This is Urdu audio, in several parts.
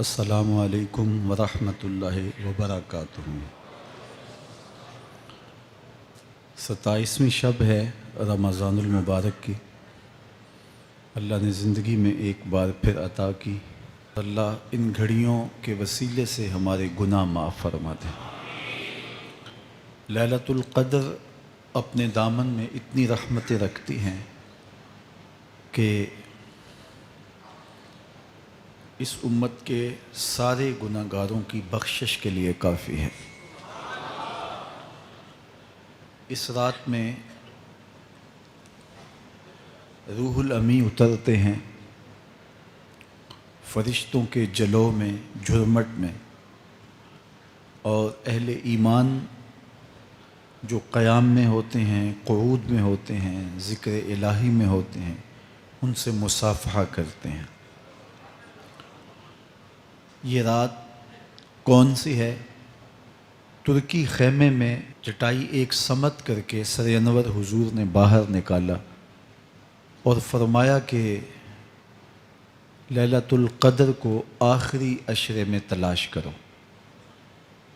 السلام علیکم ورحمۃ اللہ وبرکاتہ۔ 27ویں شب ہے رمضان المبارک کی۔ اللہ نے زندگی میں ایک بار پھر عطا کی۔ اللہ ان گھڑیوں کے وسیلے سے ہمارے گناہ معاف فرما دے۔ لیلۃ القدر اپنے دامن میں اتنی رحمتیں رکھتی ہیں کہ اس امت کے سارے گناہ گاروں کی بخشش کے لیے کافی ہے۔ اس رات میں روح الامی اترتے ہیں فرشتوں کے جلو میں، جھرمٹ میں، اور اہل ایمان جو قیام میں ہوتے ہیں، قعود میں ہوتے ہیں، ذکر الہی میں ہوتے ہیں، ان سے مصافحہ کرتے ہیں۔ یہ رات کون سی ہے؟ ترکی خیمے میں چٹائی ایک سمت کر کے سر انور حضور نے باہر نکالا اور فرمایا کہ لیلۃ القدر کو آخری عشرے میں تلاش کرو۔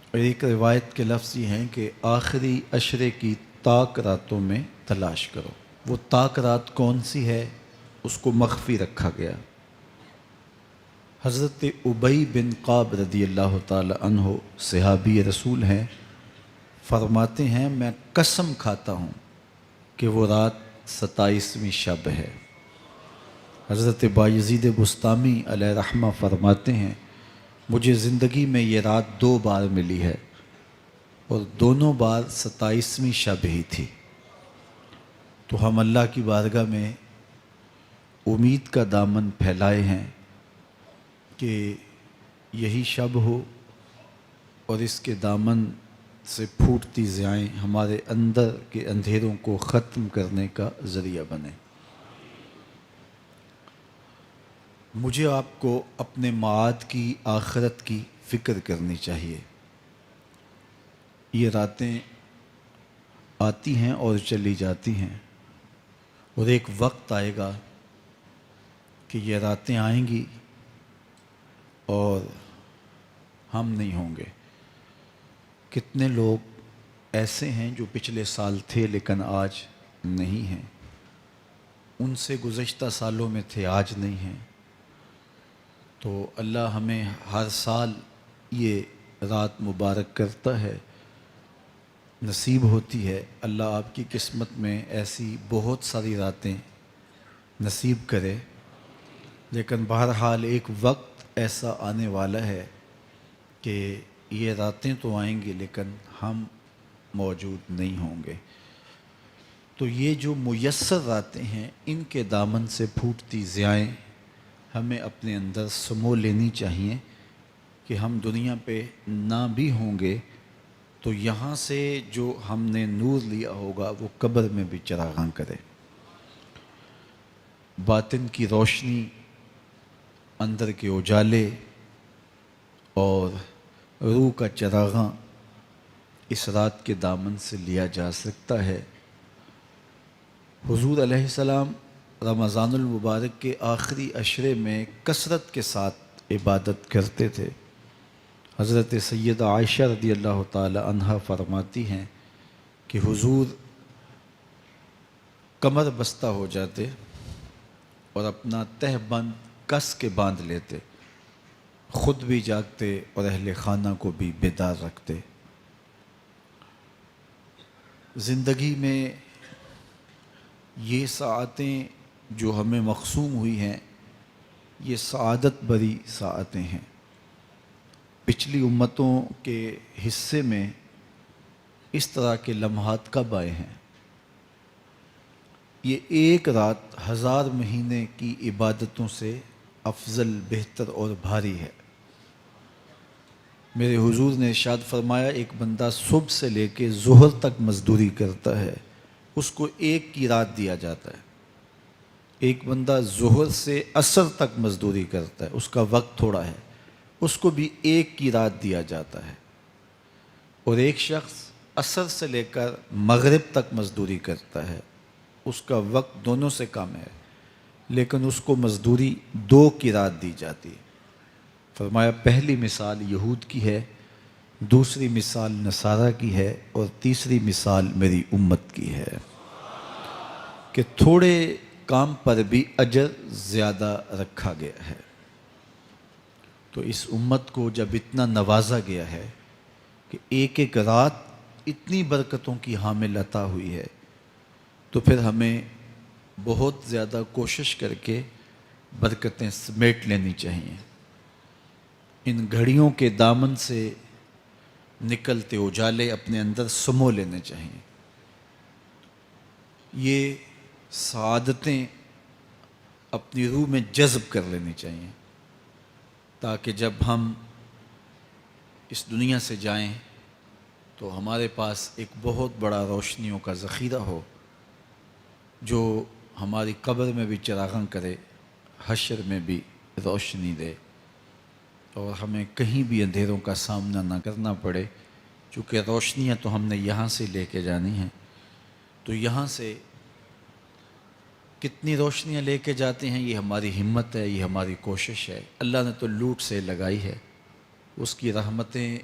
اور ایک روایت کے لفظ یہ ہیں کہ آخری عشرے کی تاک راتوں میں تلاش کرو۔ وہ تاک رات کون سی ہے؟ اس کو مخفی رکھا گیا۔ حضرت ابی بن کعب رضی اللہ تعالی عنہ صحابی رسول ہیں، فرماتے ہیں میں قسم کھاتا ہوں کہ وہ رات 27ویں شب ہے۔ حضرت بایزید بسطامی علیہ رحمہ فرماتے ہیں مجھے زندگی میں یہ رات 2 بار ملی ہے اور دونوں بار 27ویں شب ہی تھی۔ تو ہم اللہ کی بارگاہ میں امید کا دامن پھیلائے ہیں کہ یہی شب ہو اور اس کے دامن سے پھوٹتی ضیائیں ہمارے اندر کے اندھیروں کو ختم کرنے کا ذریعہ بنے۔ مجھے آپ کو اپنے معاد کی، آخرت کی فکر کرنی چاہیے۔ یہ راتیں آتی ہیں اور چلی جاتی ہیں، اور ایک وقت آئے گا کہ یہ راتیں آئیں گی اور ہم نہیں ہوں گے۔ کتنے لوگ ایسے ہیں جو پچھلے سال تھے لیکن آج نہیں ہیں، ان سے گزشتہ سالوں میں تھے، آج نہیں ہیں۔ تو اللہ ہمیں ہر سال یہ رات مبارک کرتا ہے، نصیب ہوتی ہے۔ اللہ آپ کی قسمت میں ایسی بہت ساری راتیں نصیب کرے، لیکن بہرحال ایک وقت ایسا آنے والا ہے کہ یہ راتیں تو آئیں گی لیکن ہم موجود نہیں ہوں گے۔ تو یہ جو میسر راتیں ہیں، ان کے دامن سے پھوٹتی ضیائیں ہمیں اپنے اندر سمو لینی چاہیے کہ ہم دنیا پہ نہ بھی ہوں گے تو یہاں سے جو ہم نے نور لیا ہوگا وہ قبر میں بھی چراغاں کرے۔ باطن کی روشنی، اندر کے اجالے اور روح کا چراغاں اس رات کے دامن سے لیا جا سکتا ہے۔ حضور علیہ السلام رمضان المبارک کے آخری عشرے میں کثرت کے ساتھ عبادت کرتے تھے۔ حضرت سیدہ عائشہ رضی اللہ تعالی عنہا فرماتی ہیں کہ حضور کمر بستہ ہو جاتے اور اپنا تہ بند کس کے باندھ لیتے، خود بھی جاگتے اور اہل خانہ کو بھی بیدار رکھتے۔ زندگی میں یہ ساعتیں جو ہمیں مقسوم ہوئی ہیں، یہ سعادت بری ساعتیں ہیں۔ پچھلی امتوں کے حصے میں اس طرح کے لمحات کب آئے ہیں؟ یہ ایک رات 1000 مہینے کی عبادتوں سے افضل، بہتر اور بھاری ہے۔ میرے حضور نے ارشاد فرمایا ایک بندہ صبح سے لے کے ظہر تک مزدوری کرتا ہے، اس کو ایک کی رات دیا جاتا ہے۔ ایک بندہ ظہر سے عصر تک مزدوری کرتا ہے، اس کا وقت تھوڑا ہے، اس کو بھی ایک کی رات دیا جاتا ہے۔ اور ایک شخص عصر سے لے کر مغرب تک مزدوری کرتا ہے، اس کا وقت دونوں سے کم ہے، لیکن اس کو مزدوری 2 کی رات دی جاتی ہے۔ فرمایا پہلی مثال یہود کی ہے، دوسری مثال نصارہ کی ہے، اور تیسری مثال میری امت کی ہے کہ تھوڑے کام پر بھی اجر زیادہ رکھا گیا ہے۔ تو اس امت کو جب اتنا نوازا گیا ہے کہ ایک ایک رات اتنی برکتوں کی حامل عطا ہوئی ہے، تو پھر ہمیں بہت زیادہ کوشش کر کے برکتیں سمیٹ لینی چاہیے۔ ان گھڑیوں کے دامن سے نکلتے اجالے اپنے اندر سمو لینے چاہیے۔ یہ سعادتیں اپنی روح میں جذب کر لینی چاہیے، تاکہ جب ہم اس دنیا سے جائیں تو ہمارے پاس ایک بہت بڑا روشنیوں کا ذخیرہ ہو، جو ہماری قبر میں بھی چراغاں کرے، حشر میں بھی روشنی دے، اور ہمیں کہیں بھی اندھیروں کا سامنا نہ کرنا پڑے، چونکہ روشنیاں تو ہم نے یہاں سے لے کے جانی ہیں۔ تو یہاں سے کتنی روشنیاں لے کے جاتے ہیں، یہ ہماری ہمت ہے، یہ ہماری کوشش ہے۔ اللہ نے تو لوٹ سے لگائی ہے، اس کی رحمتیں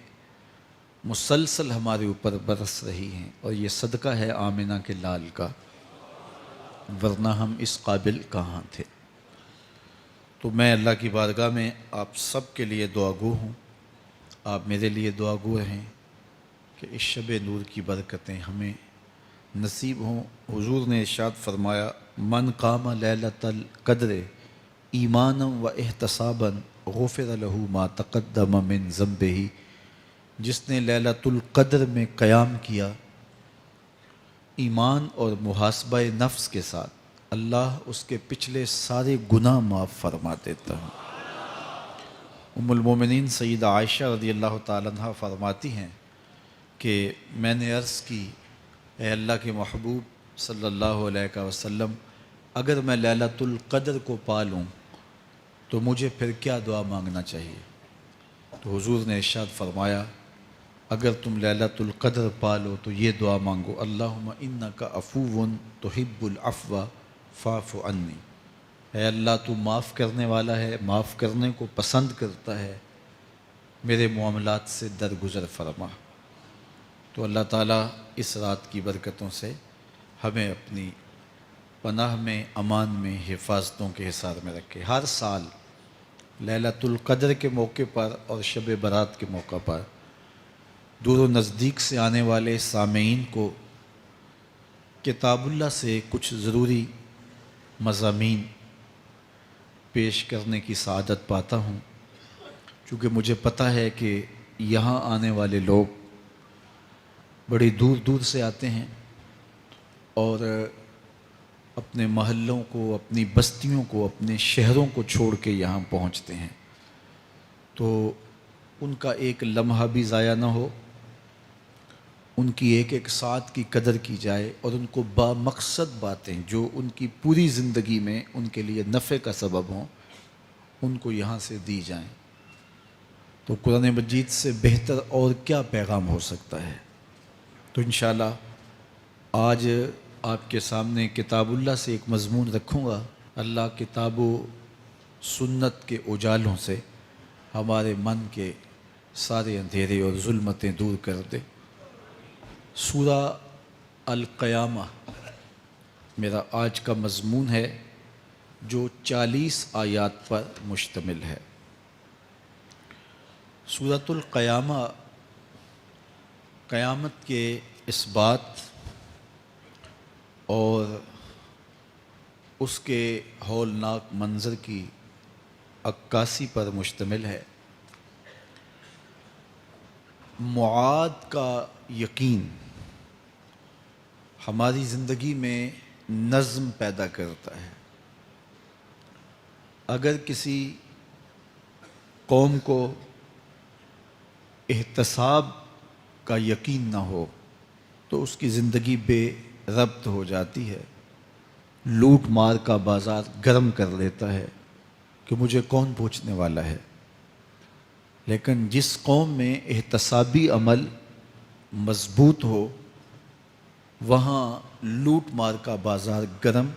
مسلسل ہمارے اوپر برس رہی ہیں، اور یہ صدقہ ہے آمنہ کے لال کا، ورنہ ہم اس قابل کہاں تھے۔ تو میں اللہ کی بارگاہ میں آپ سب کے لیے دعا گو ہوں، آپ میرے لیے دعا گو رہیں کہ اس شب نور کی برکتیں ہمیں نصیب ہوں۔ حضور نے ارشاد فرمایا، من قام لیلۃ القدر ایمانا و احتسابا غفر له ما تقدم من ذنبہ، جس نے لیلۃ القدر میں قیام کیا ایمان اور محاسبہ نفس کے ساتھ، اللہ اس کے پچھلے سارے گناہ معاف فرما دیتا ہے۔ ام المومنین سیدہ عائشہ رضی اللہ تعالیٰ عنہ فرماتی ہیں کہ میں نے عرض کی، اے اللہ کے محبوب صلی اللہ علیہ وسلم، اگر میں لیلۃ القدر کو پا لوں تو مجھے پھر کیا دعا مانگنا چاہیے؟ تو حضور نے ارشاد فرمایا، اگر تم لیلۃ القدر پا لو تو یہ دعا مانگو، اللہم انک عفو تحب العفو فاعف عنی، اے اللہ تو معاف کرنے والا ہے، معاف کرنے کو پسند کرتا ہے، میرے معاملات سے درگزر فرما۔ تو اللہ تعالیٰ اس رات کی برکتوں سے ہمیں اپنی پناہ میں، امان میں، حفاظتوں کے حصار میں رکھے۔ ہر سال لیلۃ القدر کے موقع پر اور شب برات کے موقع پر دور و نزدیک سے آنے والے سامعین کو کتاب اللہ سے کچھ ضروری مضامین پیش کرنے کی سعادت پاتا ہوں، چونکہ مجھے پتہ ہے کہ یہاں آنے والے لوگ بڑی دور دور سے آتے ہیں اور اپنے محلوں کو، اپنی بستیوں کو، اپنے شہروں کو چھوڑ کے یہاں پہنچتے ہیں، تو ان کا ایک لمحہ بھی ضائع نہ ہو، ان کی ایک ایک ساتھ کی قدر کی جائے، اور ان کو بامقصد باتیں جو ان کی پوری زندگی میں ان کے لیے نفع کا سبب ہوں، ان کو یہاں سے دی جائیں۔ تو قرآن مجید سے بہتر اور کیا پیغام ہو سکتا ہے؟ تو انشاءاللہ آج آپ کے سامنے کتاب اللہ سے ایک مضمون رکھوں گا، اللہ کتاب و سنت کے اجالوں سے ہمارے من کے سارے اندھیرے اور ظلمتیں دور کر دے۔ سورہ القیامہ میرا آج کا مضمون ہے، جو 40 آیات پر مشتمل ہے۔ سورۃ القیامہ قیامت کے اس بات اور اس کے ہولناک منظر کی عکاسی پر مشتمل ہے۔ معاد کا یقین ہماری زندگی میں نظم پیدا کرتا ہے۔ اگر کسی قوم کو احتساب کا یقین نہ ہو تو اس کی زندگی بے ربط ہو جاتی ہے، لوٹ مار کا بازار گرم کر لیتا ہے کہ مجھے کون پوچھنے والا ہے۔ لیکن جس قوم میں احتسابی عمل مضبوط ہو، وہاں لوٹ مار کا بازار گرم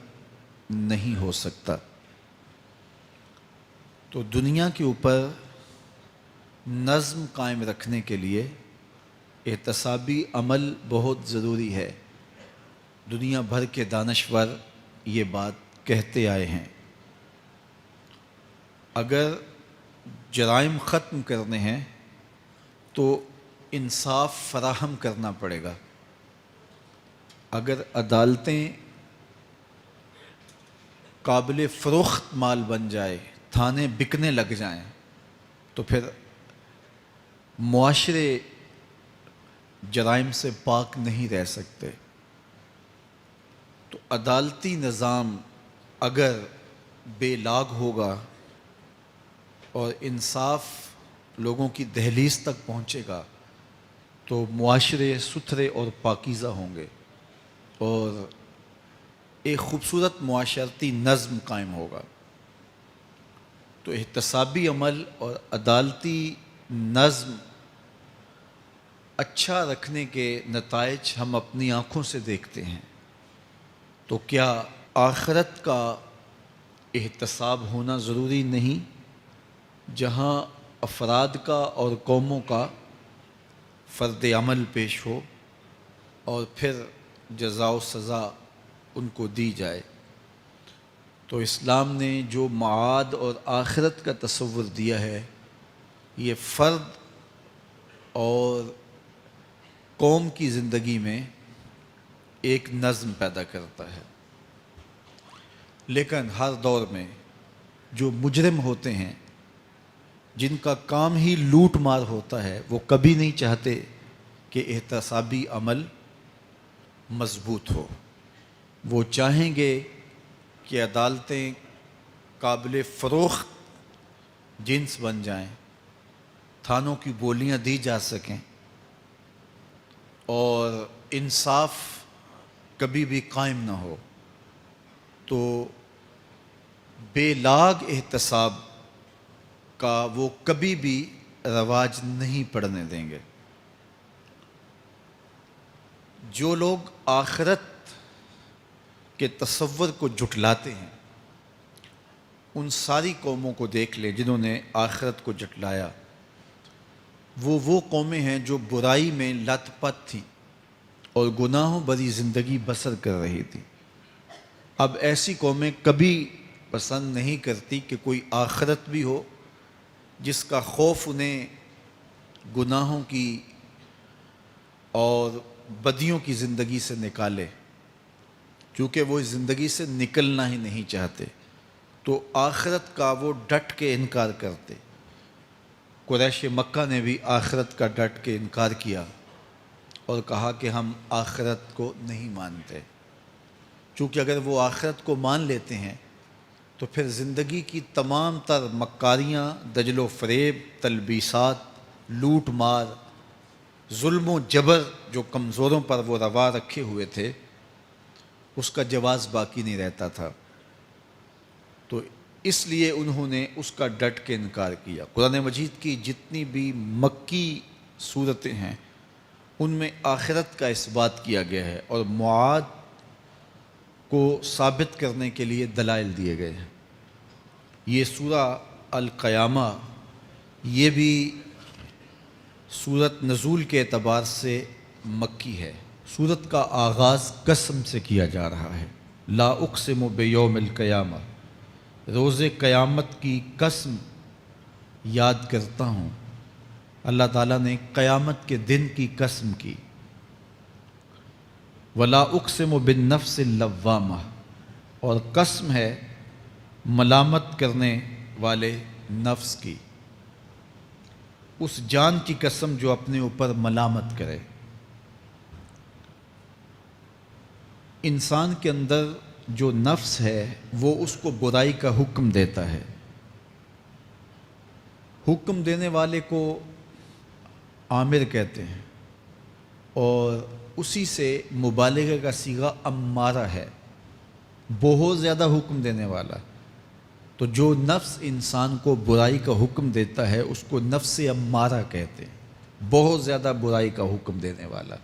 نہیں ہو سکتا۔ تو دنیا کے اوپر نظم قائم رکھنے کے لیے احتسابی عمل بہت ضروری ہے۔ دنیا بھر کے دانشور یہ بات کہتے آئے ہیں۔ اگر جرائم ختم کرنے ہیں تو انصاف فراہم کرنا پڑے گا۔ اگر عدالتیں قابل فروخت مال بن جائے، تھانے بکنے لگ جائیں، تو پھر معاشرے جرائم سے پاک نہیں رہ سکتے۔ تو عدالتی نظام اگر بے لاگ ہوگا اور انصاف لوگوں کی دہلیز تک پہنچے گا تو معاشرے ستھرے اور پاکیزہ ہوں گے اور ایک خوبصورت معاشرتی نظم قائم ہوگا۔ تو احتسابی عمل اور عدالتی نظم اچھا رکھنے کے نتائج ہم اپنی آنکھوں سے دیکھتے ہیں۔ تو کیا آخرت کا احتساب ہونا ضروری نہیں، جہاں افراد کا اور قوموں کا فرد عمل پیش ہو اور پھر جزا و سزا ان کو دی جائے؟ تو اسلام نے جو معاد اور آخرت کا تصور دیا ہے، یہ فرد اور قوم کی زندگی میں ایک نظم پیدا کرتا ہے۔ لیکن ہر دور میں جو مجرم ہوتے ہیں، جن کا کام ہی لوٹ مار ہوتا ہے، وہ کبھی نہیں چاہتے کہ احتسابی عمل مضبوط ہو۔ وہ چاہیں گے کہ عدالتیں قابل فروخت جنس بن جائیں، تھانوں کی بولیاں دی جا سکیں اور انصاف کبھی بھی قائم نہ ہو۔ تو بے لاگ احتساب کا وہ کبھی بھی رواج نہیں پڑنے دیں گے۔ جو لوگ آخرت کے تصور کو جھٹلاتے ہیں، ان ساری قوموں کو دیکھ لیں جنہوں نے آخرت کو جھٹلایا۔ وہ قومیں ہیں جو برائی میں لت پت تھیں اور گناہوں بھری زندگی بسر کر رہی تھی۔ اب ایسی قومیں کبھی پسند نہیں کرتی کہ کوئی آخرت بھی ہو جس کا خوف انہیں گناہوں کی اور بدیوں کی زندگی سے نکالے، کیونکہ وہ اس زندگی سے نکلنا ہی نہیں چاہتے۔ تو آخرت کا وہ ڈٹ کے انکار کرتے۔ قریش مکہ نے بھی آخرت کا ڈٹ کے انکار کیا اور کہا کہ ہم آخرت کو نہیں مانتے، چونکہ اگر وہ آخرت کو مان لیتے ہیں تو پھر زندگی کی تمام تر مکاریاں، دجل و فریب، تلبیسات، لوٹ مار، ظلم و جبر جو کمزوروں پر وہ روا رکھے ہوئے تھے، اس کا جواز باقی نہیں رہتا تھا۔ تو اس لیے انہوں نے اس کا ڈٹ کے انکار کیا۔ قرآن مجید کی جتنی بھی مکی صورتیں ہیں ان میں آخرت کا اثبات کیا گیا ہے اور معاد کو ثابت کرنے کے لیے دلائل دیے گئے ہیں۔ یہ سورہ القیامہ، یہ بھی سورت نزول کے اعتبار سے مکی ہے۔ سورت کا آغاز قسم سے کیا جا رہا ہے۔ لا اقسم بیوم القیامہ، روز قیامت کی قسم یاد کرتا ہوں۔ اللہ تعالیٰ نے قیامت کے دن کی قسم کی۔ ولا اقسم بالنفس اللوامہ، اور قسم ہے ملامت کرنے والے نفس کی، اس جان کی قسم جو اپنے اوپر ملامت کرے۔ انسان کے اندر جو نفس ہے وہ اس کو برائی کا حکم دیتا ہے۔ حکم دینے والے کو آمر کہتے ہیں اور اسی سے مبالغہ کا صیغہ امارہ ہے، بہت زیادہ حکم دینے والا۔ تو جو نفس انسان کو برائی کا حکم دیتا ہے اس کو نفس امارہ کہتے ہیں، بہت زیادہ برائی کا حکم دینے والا۔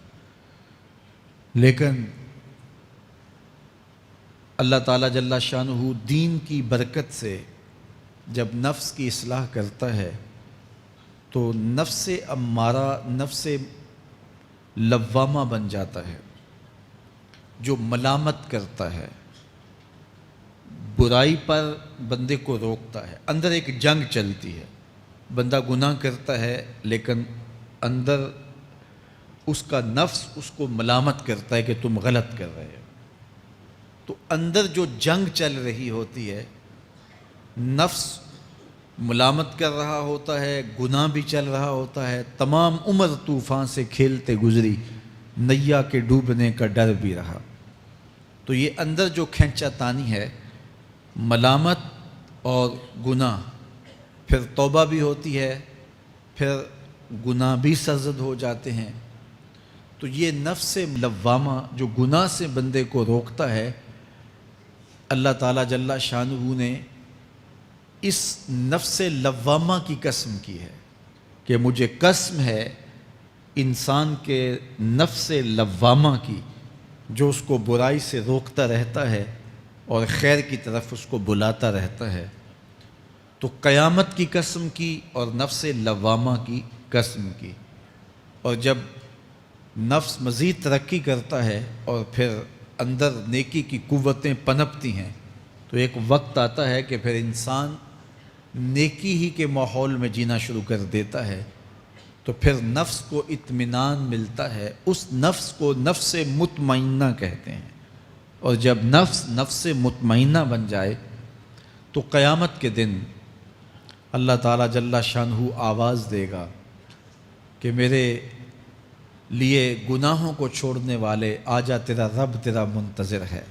لیکن اللہ تعالیٰ جل شانہ دین کی برکت سے جب نفس کی اصلاح کرتا ہے تو نفس امارہ نفس لوامہ بن جاتا ہے، جو ملامت کرتا ہے، برائی پر بندے کو روکتا ہے۔ اندر ایک جنگ چلتی ہے، بندہ گناہ کرتا ہے لیکن اندر اس کا نفس اس کو ملامت کرتا ہے کہ تم غلط کر رہے ہو۔ تو اندر جو جنگ چل رہی ہوتی ہے، نفس ملامت کر رہا ہوتا ہے، گناہ بھی چل رہا ہوتا ہے، تمام عمر طوفان سے کھیلتے گزری، نیا کے ڈوبنے کا ڈر بھی رہا۔ تو یہ اندر جو کھینچا تانی ہے، ملامت اور گناہ، پھر توبہ بھی ہوتی ہے، پھر گناہ بھی سرزد ہو جاتے ہیں۔ تو یہ نفس لوامہ جو گناہ سے بندے کو روکتا ہے، اللہ تعالیٰ جل شانہ نے اس نفس لوامہ کی قسم کی ہے کہ مجھے قسم ہے انسان کے نفس لوامہ کی، جو اس کو برائی سے روکتا رہتا ہے اور خیر کی طرف اس کو بلاتا رہتا ہے۔ تو قیامت کی قسم کی اور نفس لوامہ کی قسم کی۔ اور جب نفس مزید ترقی کرتا ہے اور پھر اندر نیکی کی قوتیں پنپتی ہیں، تو ایک وقت آتا ہے کہ پھر انسان نیکی ہی کے ماحول میں جینا شروع کر دیتا ہے، تو پھر نفس کو اطمینان ملتا ہے۔ اس نفس کو نفس مطمئنہ کہتے ہیں۔ اور جب نفس مطمئنہ بن جائے تو قیامت کے دن اللہ تعالیٰ جل شانہ آواز دے گا کہ میرے لیے گناہوں کو چھوڑنے والے آجا، تیرا رب تیرا منتظر ہے۔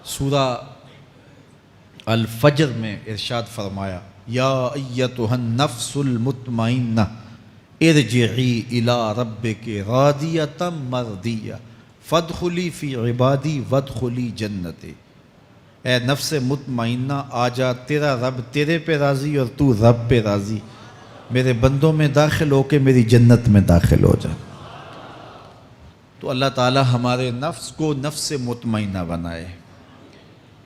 سورہ الفجر میں ارشاد فرمایا، یا ایتھا النفس المطمئنہ ارجعی الی ربک راضیۃ مرضیہ فادخلی فی عبادی وادخلی جنتی۔ اے نفس مطمئنہ آجا، تیرا رب تیرے پہ راضی اور تو رب پہ راضی، میرے بندوں میں داخل ہو کے میری جنت میں داخل ہو جا۔ تو اللہ تعالی ہمارے نفس کو نفس مطمئنہ بنائے۔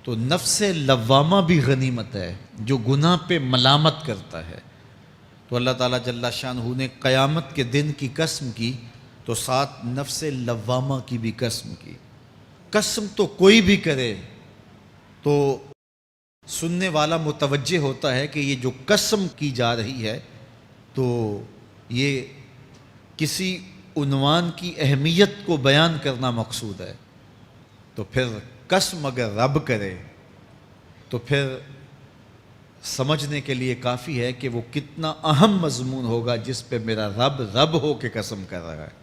تو نفس لوامہ بھی غنیمت ہے، جو گناہ پہ ملامت کرتا ہے۔ تو اللہ تعالیٰ جل شانہ نے قیامت کے دن کی قسم کی، تو ساتھ نفس لوامہ کی بھی قسم کی۔ قسم تو کوئی بھی کرے تو سننے والا متوجہ ہوتا ہے کہ یہ جو قسم کی جا رہی ہے تو یہ کسی عنوان کی اہمیت کو بیان کرنا مقصود ہے۔ تو پھر قسم اگر رب کرے تو پھر سمجھنے کے لیے کافی ہے کہ وہ کتنا اہم مضمون ہوگا جس پہ میرا رب ہو کے قسم کر رہا ہے۔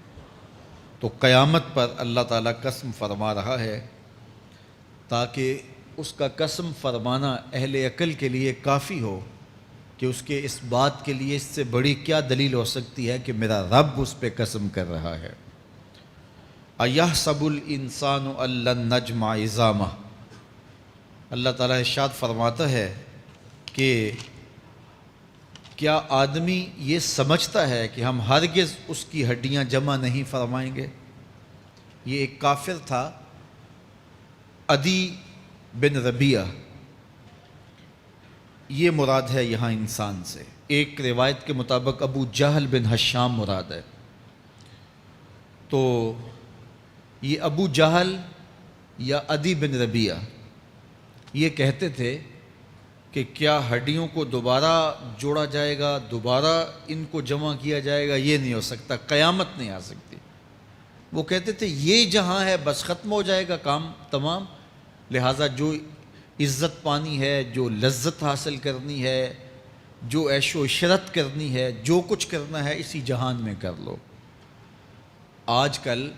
تو قیامت پر اللہ تعالیٰ قسم فرما رہا ہے تاکہ اس کا قسم فرمانا اہل عقل کے لیے کافی ہو کہ اس کے اس بات کے لیے اس سے بڑی کیا دلیل ہو سکتی ہے کہ میرا رب اس پہ قسم کر رہا ہے۔ اَيَحْسَبُ الْإِنسَانُ أَن لَّن نَّجْمَعَ عِظَامَهُ۔ اللہ تعالیٰ ارشاد فرماتا ہے کہ کیا آدمی یہ سمجھتا ہے کہ ہم ہرگز اس کی ہڈیاں جمع نہیں فرمائیں گے؟ یہ ایک کافر تھا، عدی بن ربیعہ، یہ مراد ہے یہاں انسان سے۔ ایک روایت کے مطابق ابو جہل بن ہشام مراد ہے۔ تو یہ ابو جہل یا عدی بن ربیعہ یہ کہتے تھے کہ کیا ہڈیوں کو دوبارہ جوڑا جائے گا، دوبارہ ان کو جمع کیا جائے گا؟ یہ نہیں ہو سکتا، قیامت نہیں آ سکتی۔ وہ کہتے تھے یہ جہاں ہے بس ختم ہو جائے گا کام تمام، لہٰذا جو عزت پانی ہے، جو لذت حاصل کرنی ہے، جو عیش و عشرت کرنی ہے، جو کچھ کرنا ہے اسی جہان میں کر لو۔ آج کل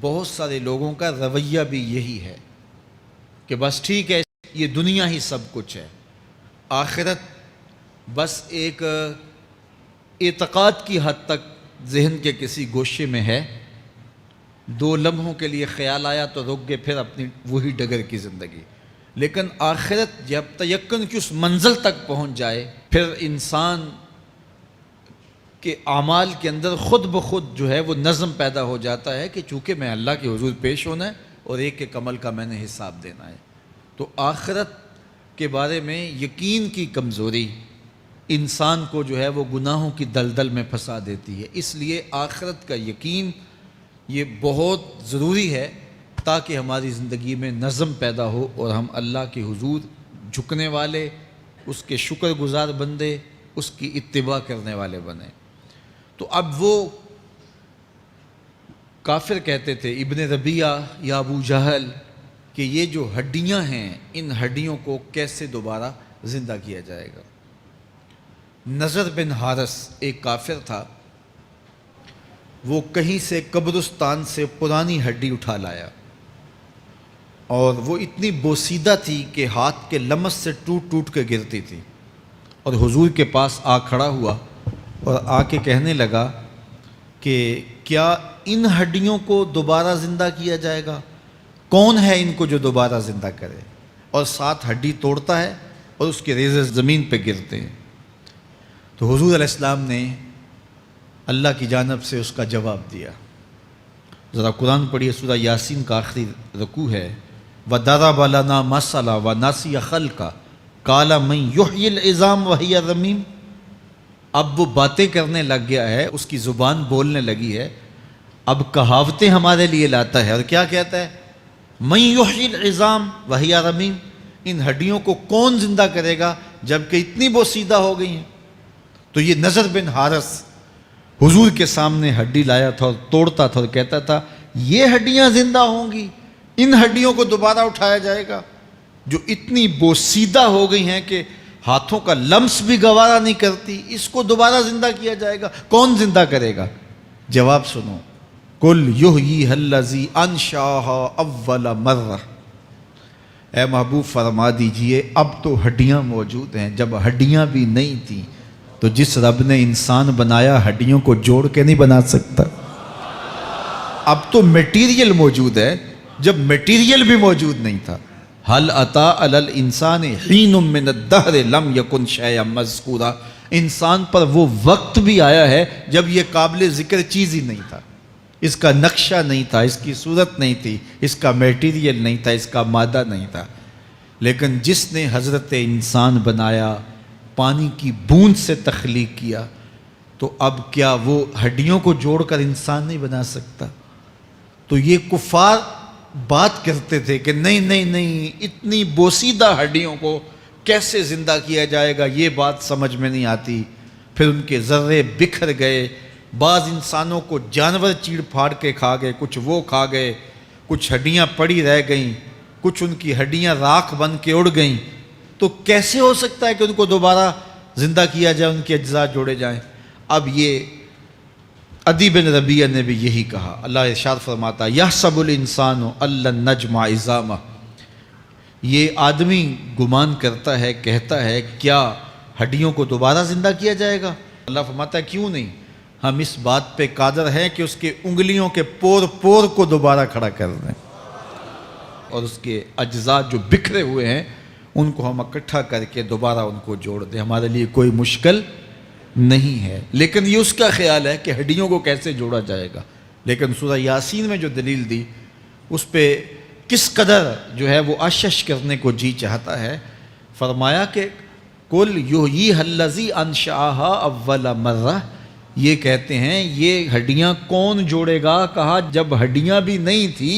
بہت سارے لوگوں کا رویہ بھی یہی ہے کہ بس ٹھیک ہے، یہ دنیا ہی سب کچھ ہے، آخرت بس ایک اعتقاد کی حد تک ذہن کے کسی گوشے میں ہے، 2 لمحوں کے لیے خیال آیا تو رک گئے، پھر اپنی وہی ڈگر کی زندگی۔ لیکن آخرت جب تیقن کی اس منزل تک پہنچ جائے، پھر انسان کے اعمال کے اندر خود بخود جو ہے وہ نظم پیدا ہو جاتا ہے کہ چونکہ میں اللہ کے حضور پیش ہونا ہے اور ایک ایک عمل کا میں نے حساب دینا ہے۔ تو آخرت کے بارے میں یقین کی کمزوری انسان کو جو ہے وہ گناہوں کی دلدل میں پھنسا دیتی ہے۔ اس لیے آخرت کا یقین یہ بہت ضروری ہے تاکہ ہماری زندگی میں نظم پیدا ہو اور ہم اللہ کے حضور جھکنے والے، اس کے شکر گزار بندے، اس کی اتباع کرنے والے بنیں۔ تو اب وہ کافر کہتے تھے ابن ربیعہ یا ابو جہل کہ یہ جو ہڈیاں ہیں ان ہڈیوں کو کیسے دوبارہ زندہ کیا جائے گا۔ نضر بن حارث ایک کافر تھا، وہ کہیں سے قبرستان سے پرانی ہڈی اٹھا لایا اور وہ اتنی بوسیدہ تھی کہ ہاتھ کے لمس سے ٹوٹ ٹوٹ کے گرتی تھی، اور حضور کے پاس آ کھڑا ہوا اور آ کے کہنے لگا کہ کیا ان ہڈیوں کو دوبارہ زندہ کیا جائے گا؟ کون ہے ان کو جو دوبارہ زندہ کرے؟ اور ساتھ ہڈی توڑتا ہے اور اس کے ریزے زمین پہ گرتے ہیں۔ تو حضور علیہ السلام نے اللہ کی جانب سے اس کا جواب دیا۔ ذرا قرآن پڑھیے، سورہ یاسین کا آخری رکوع ہے، وَضَرَبَ لَنَا مَثَلًا وَنَسِیَ خَلْقَهُ قَالَ مَن يُحْيِي الْعِظَامَ وَهِيَ رَمِيمٌ۔ اب وہ باتیں کرنے لگ گیا ہے، اس کی زبان بولنے لگی ہے، اب کہاوتیں ہمارے لیے لاتا ہے، اور کیا کہتا ہے؟ مَن يُحْيِي الْعِظَامَ وَهِيَ رَمِيمٌ، ان ہڈیوں کو کون زندہ کرے گا جبکہ اتنی بوسیدہ ہو گئی ہیں۔ تو یہ نضر بن حارث حضور کے سامنے ہڈی لایا تھا اور توڑتا تھا اور کہتا تھا یہ ہڈیاں زندہ ہوں گی، ان ہڈیوں کو دوبارہ اٹھایا جائے گا جو اتنی بوسیدہ ہو گئی ہیں کہ ہاتھوں کا لمس بھی گوارا نہیں کرتی، اس کو دوبارہ زندہ کیا جائے گا، کون زندہ کرے گا؟ جواب سنو، قُلْ يُحْيِيهَا الَّذِي أَنشَأَهَا أَوَّلَ مَرَّةٍ، اے محبوب فرما دیجئے اب تو ہڈیاں موجود ہیں، جب ہڈیاں بھی نہیں تھیں تو جس رب نے انسان بنایا ہڈیوں کو جوڑ کے نہیں بنا سکتا۔ اب تو میٹیریل موجود ہے جب میٹیریل بھی موجود نہیں تھا۔ هل أتى على الإنسان حين من الدهر لم يكن شيئا مذكورا، انسان پر وہ وقت بھی آیا ہے جب یہ قابل ذکر چیز ہی نہیں تھا، اس کا نقشہ نہیں تھا، اس کی صورت نہیں تھی، اس کا میٹیریل نہیں تھا، اس کا مادہ نہیں تھا، لیکن جس نے حضرت انسان بنایا، پانی کی بوند سے تخلیق کیا، تو اب کیا وہ ہڈیوں کو جوڑ کر انسان نہیں بنا سکتا؟ تو یہ کفار بات کرتے تھے کہ نہیں نہیں نہیں، اتنی بوسیدہ ہڈیوں کو کیسے زندہ کیا جائے گا، یہ بات سمجھ میں نہیں آتی۔ پھر ان کے ذرے بکھر گئے، بعض انسانوں کو جانور چیڑ پھاڑ کے کھا گئے، کچھ وہ کھا گئے، کچھ ہڈیاں پڑی رہ گئیں، کچھ ان کی ہڈیاں راکھ بن کے اڑ گئیں۔ تو کیسے ہو سکتا ہے کہ ان کو دوبارہ زندہ کیا جائے، ان کے اجزاء جوڑے جائیں؟ اب یہ عدی بن ربیعہ نے بھی یہی کہا۔ اللہ ارشاد فرماتا یحسب الانسان ان لن نجمع عظامہ، یہ آدمی گمان کرتا ہے، کہتا ہے کیا ہڈیوں کو دوبارہ زندہ کیا جائے گا؟ اللہ فرماتا ہے کیوں نہیں، ہم اس بات پہ قادر ہیں کہ اس کے انگلیوں کے پور پور کو دوبارہ کھڑا کر دیں، اور اس کے اجزاء جو بکھرے ہوئے ہیں ان کو ہم اکٹھا کر کے دوبارہ ان کو جوڑ دیں، ہمارے لیے کوئی مشکل نہیں ہے۔ لیکن یہ اس کا خیال ہے کہ ہڈیوں کو کیسے جوڑا جائے گا، لیکن سورہ یاسین میں جو دلیل دی اس پہ کس قدر جو ہے وہ اشش کرنے کو جی چاہتا ہے۔ فرمایا کہ قُلْ يُحْيِيهَا الَّذِي أَنشَأَهَا أَوَّلَ مَرَّةٍ، یہ کہتے ہیں یہ ہڈیاں کون جوڑے گا؟ کہا جب ہڈیاں بھی نہیں تھی،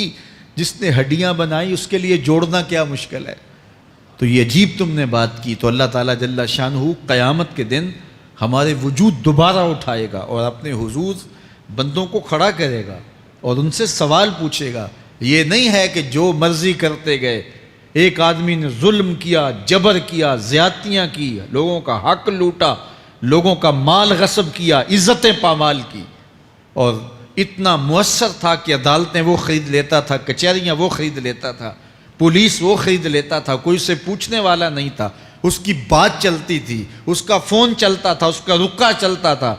جس نے ہڈیاں بنائی اس کے لیے جوڑنا کیا مشکل ہے؟ تو یہ عجیب تم نے بات کی۔ تو اللہ تعالیٰ جل شانہ قیامت کے دن ہمارے وجود دوبارہ اٹھائے گا اور اپنے حضور بندوں کو کھڑا کرے گا اور ان سے سوال پوچھے گا۔ یہ نہیں ہے کہ جو مرضی کرتے گئے، ایک آدمی نے ظلم کیا، جبر کیا، زیادتیاں کی، لوگوں کا حق لوٹا، لوگوں کا مال غصب کیا، عزتیں پامال کی، اور اتنا مؤثر تھا کہ عدالتیں وہ خرید لیتا تھا، کچہریاں وہ خرید لیتا تھا، پولیس وہ خرید لیتا تھا، کوئی اسے پوچھنے والا نہیں تھا، اس کی بات چلتی تھی، اس کا فون چلتا تھا، اس کا رکا چلتا تھا،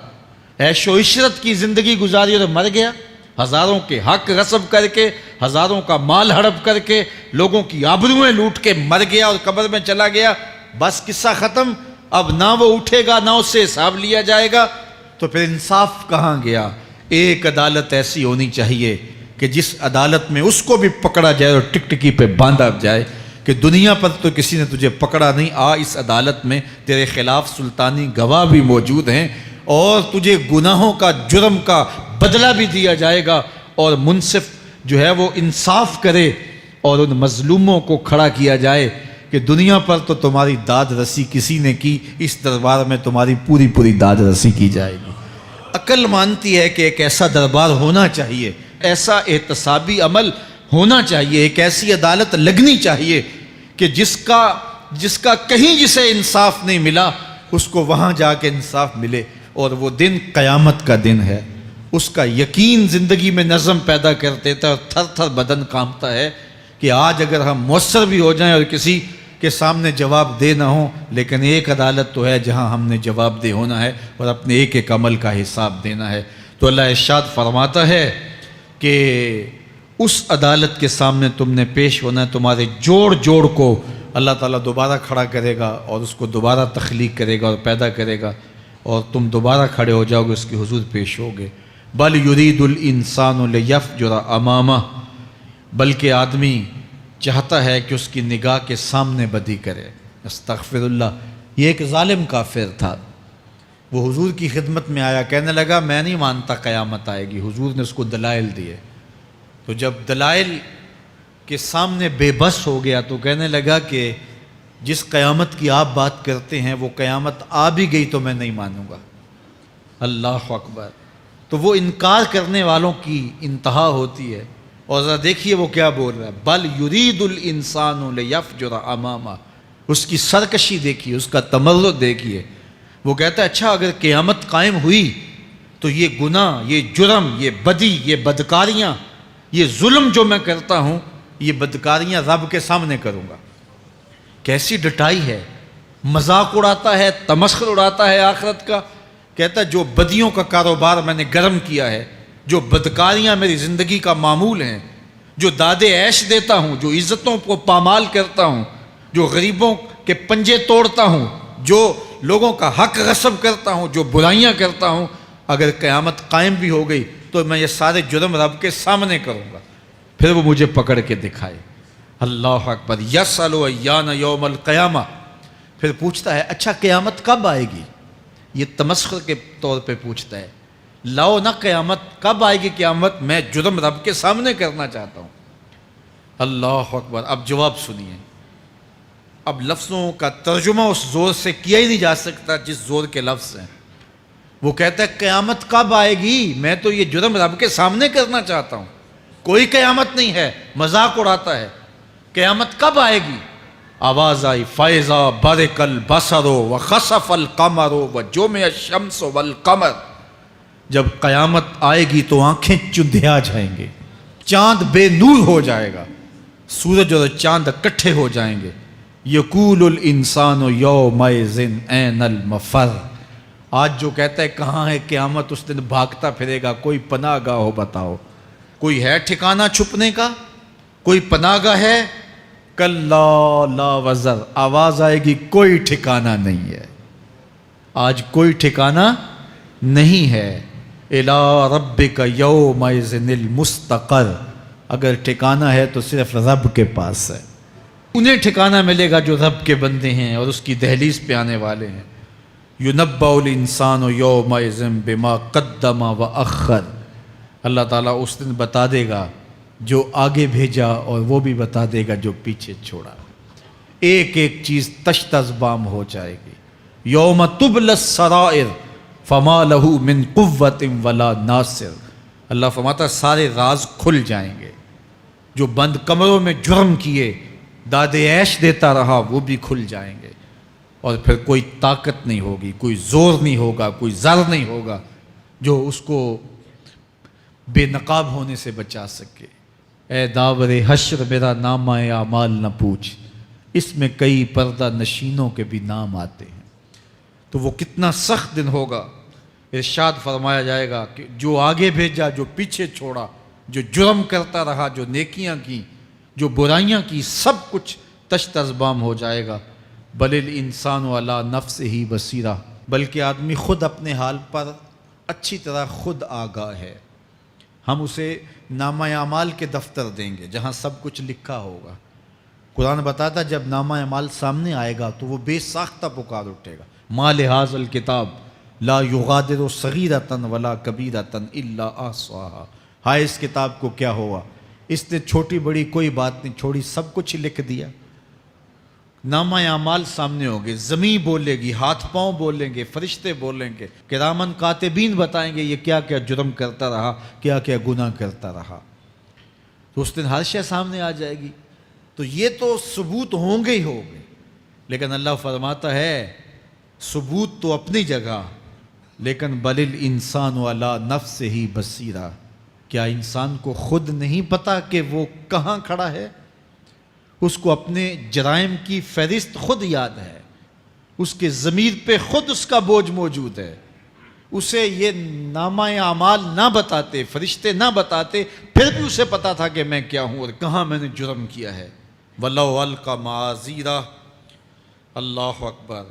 عیش و عشرت کی زندگی گزاری اور مر گیا، ہزاروں کے حق غصب کر کے، ہزاروں کا مال ہڑپ کر کے، لوگوں کی آبروئیں لوٹ کے مر گیا اور قبر میں چلا گیا، بس قصہ ختم۔ اب نہ وہ اٹھے گا، نہ اس سے حساب لیا جائے گا، تو پھر انصاف کہاں گیا؟ ایک عدالت ایسی ہونی چاہیے کہ جس عدالت میں اس کو بھی پکڑا جائے اور ٹکٹکی پہ باندھا جائے کہ دنیا پر تو کسی نے تجھے پکڑا نہیں، آ اس عدالت میں تیرے خلاف سلطانی گواہ بھی موجود ہیں، اور تجھے گناہوں کا، جرم کا بدلہ بھی دیا جائے گا، اور منصف جو ہے وہ انصاف کرے اور ان مظلوموں کو کھڑا کیا جائے کہ دنیا پر تو تمہاری داد رسی کسی نے کی، اس دربار میں تمہاری پوری پوری داد رسی کی جائے گی۔ عقل مانتی ہے کہ ایک ایسا دربار ہونا چاہیے، ایسا احتسابی عمل ہونا چاہیے، ایک ایسی عدالت لگنی چاہیے کہ جس کا کہیں جسے انصاف نہیں ملا اس کو وہاں جا کے انصاف ملے، اور وہ دن قیامت کا دن ہے۔ اس کا یقین زندگی میں نظم پیدا کر دیتا ہے، اور تھر تھر بدن کانپتا ہے کہ آج اگر ہم مؤثر بھی ہو جائیں اور کسی کے سامنے جواب دہ نہ ہوں، لیکن ایک عدالت تو ہے جہاں ہم نے جواب دہ ہونا ہے اور اپنے ایک ایک عمل کا حساب دینا ہے۔ تو اللہ ارشاد فرماتا ہے کہ اس عدالت کے سامنے تم نے پیش ہونا ہے، تمہارے جوڑ جوڑ کو اللہ تعالیٰ دوبارہ کھڑا کرے گا اور اس کو دوبارہ تخلیق کرے گا اور پیدا کرے گا، اور تم دوبارہ کھڑے ہو جاؤ گے، اس کے حضور پیش ہوگے۔ بل یرید الانسان لیفجر امامہ، بلکہ آدمی چاہتا ہے کہ اس کی نگاہ کے سامنے بدی کرے۔ استغفر اللہ۔ یہ ایک ظالم کافر تھا، وہ حضور کی خدمت میں آیا، کہنے لگا میں نہیں مانتا قیامت آئے گی۔ حضور نے اس کو دلائل دیے، تو جب دلائل کے سامنے بے بس ہو گیا تو کہنے لگا کہ جس قیامت کی آپ بات کرتے ہیں وہ قیامت آ بھی گئی تو میں نہیں مانوں گا۔ اللہ اکبر۔ تو وہ انکار کرنے والوں کی انتہا ہوتی ہے، اور ذرا دیکھیے وہ کیا بول رہا ہے، بل یرید الانسان لیفجر امامہ۔ اس کی سرکشی دیکھیے، اس کا تمرد دیکھیے۔ وہ کہتا ہے اچھا اگر قیامت قائم ہوئی تو یہ گناہ، یہ جرم، یہ بدی، یہ بدکاریاں، یہ ظلم جو میں کرتا ہوں، یہ بدکاریاں رب کے سامنے کروں گا۔ کیسی ڈٹائی ہے، مذاق اڑاتا ہے، تمسخر اڑاتا ہے آخرت کا۔ کہتا ہے جو بدیوں کا کاروبار میں نے گرم کیا ہے، جو بدکاریاں میری زندگی کا معمول ہیں، جو دادے عیش دیتا ہوں، جو عزتوں کو پامال کرتا ہوں، جو غریبوں کے پنجے توڑتا ہوں، جو لوگوں کا حق غصب کرتا ہوں، جو برائیاں کرتا ہوں، اگر قیامت قائم بھی ہو گئی تو میں یہ سارے جرم رب کے سامنے کروں گا، پھر وہ مجھے پکڑ کے دکھائے۔ اللہ اکبر۔ یسأل ایان یوم القیامہ۔ پھر پوچھتا ہے اچھا قیامت کب آئے گی؟ یہ تمسخر کے طور پہ پوچھتا ہے، لاؤ نہ قیامت، کب آئے گی قیامت؟ میں جرم رب کے سامنے کرنا چاہتا ہوں۔ اللہ اکبر۔ اب جواب سنیے۔ اب لفظوں کا ترجمہ اس زور سے کیا ہی نہیں جا سکتا جس زور کے لفظ ہیں۔ وہ کہتا ہے قیامت کب آئے گی؟ میں تو یہ جرم رب کے سامنے کرنا چاہتا ہوں، کوئی قیامت نہیں ہے، مذاق اڑاتا ہے۔ قیامت کب آئے گی؟ آواز آئی فَإِذَا بَرِقَ الْبَصَرُ وَخَسَفَ الْقَمَرُ وَجُمِعَ الشَّمْسُ وَالْقَمَرُ۔ جب قیامت آئے گی تو آنکھیں چندھیا جائیں گے، چاند بے نور ہو جائے گا، سورج اور چاند اکٹھے ہو جائیں گے۔ یقول الانسان یومئذ این المفر۔ آج جو کہتا ہے کہاں ہے قیامت، اس دن بھاگتا پھرے گا۔ کوئی پناہ گاہ ہو بتاؤ، کوئی ہے ٹھکانہ چھپنے کا؟ کوئی پناہ گاہ ہے؟ کلا لا وزر۔ آواز آئے گی کوئی ٹھکانہ نہیں ہے، آج کوئی ٹھکانہ نہیں ہے۔ الی ربک یومئذ المستقر۔ اگر ٹھکانہ ہے تو صرف رب کے پاس ہے، انہیں ٹھکانہ ملے گا جو رب کے بندے ہیں اور اس کی دہلیز پہ آنے والے ہیں۔ یُنَبَّأُ الْإِنسَانُ یومئذ بما قدم وأخر۔ اللہ تعالیٰ اس دن بتا دے گا جو آگے بھیجا اور وہ بھی بتا دے گا جو پیچھے چھوڑا۔ ایک ایک چیز تشت ازبام ہو جائے گی۔ یوم تبلی السرائر فما لہ من قوت ولا ناصر۔ اللہ فرماتا سارے راز کھل جائیں گے۔ جو بند کمروں میں جرم کیے، دادے عیش دیتا رہا، وہ بھی کھل جائیں گے، اور پھر کوئی طاقت نہیں ہوگی، کوئی زور نہیں ہوگا، کوئی زر نہیں ہوگا جو اس کو بے نقاب ہونے سے بچا سکے۔ اے داور حشر میرا نامہ اعمال نہ پوچھ، اس میں کئی پردہ نشینوں کے بھی نام آتے ہیں۔ تو وہ کتنا سخت دن ہوگا۔ ارشاد فرمایا جائے گا کہ جو آگے بھیجا، جو پیچھے چھوڑا، جو جرم کرتا رہا، جو نیکیاں کی، جو برائیاں کی، سب کچھ تشت ازبام ہو جائے گا۔ بل الانسان علی نفسہ بصیرہ۔ بلکہ آدمی خود اپنے حال پر اچھی طرح خود آگاہ ہے۔ ہم اسے نامہ اعمال کے دفتر دیں گے جہاں سب کچھ لکھا ہوگا۔ قرآن بتاتا جب نامہ اعمال سامنے آئے گا تو وہ بے ساختہ پکار اٹھے گا، ما لہذا الکتاب لا یغادر صغیرۃ ولا کبیرۃ الا احصاها، ہائے اس کتاب کو کیا ہوا، اس نے چھوٹی بڑی کوئی بات نہیں چھوڑی، سب کچھ لکھ دیا۔ نامہ اعمال سامنے ہوگے، زمین بولے گی، ہاتھ پاؤں بولیں گے، فرشتے بولیں گے، کرامن کاتبین بتائیں گے یہ کیا کیا جرم کرتا رہا، کیا کیا گناہ کرتا رہا۔ تو اس دن ہر شے سامنے آ جائے گی۔ تو یہ تو ثبوت ہوں گے ہی ہوں گے، لیکن اللہ فرماتا ہے ثبوت تو اپنی جگہ، لیکن بل الانسان علی نفسہ بصیرہ، کیا انسان کو خود نہیں پتا کہ وہ کہاں کھڑا ہے؟ اس کو اپنے جرائم کی فہرست خود یاد ہے، اس کے ضمیر پہ خود اس کا بوجھ موجود ہے۔ اسے یہ نامہ اعمال نہ بتاتے، فرشتے نہ بتاتے، پھر بھی اسے پتا تھا کہ میں کیا ہوں اور کہاں میں نے جرم کیا ہے۔ وَلَوْ أَلْقَى مَعَاذِيرَهُ، اللہ اکبر،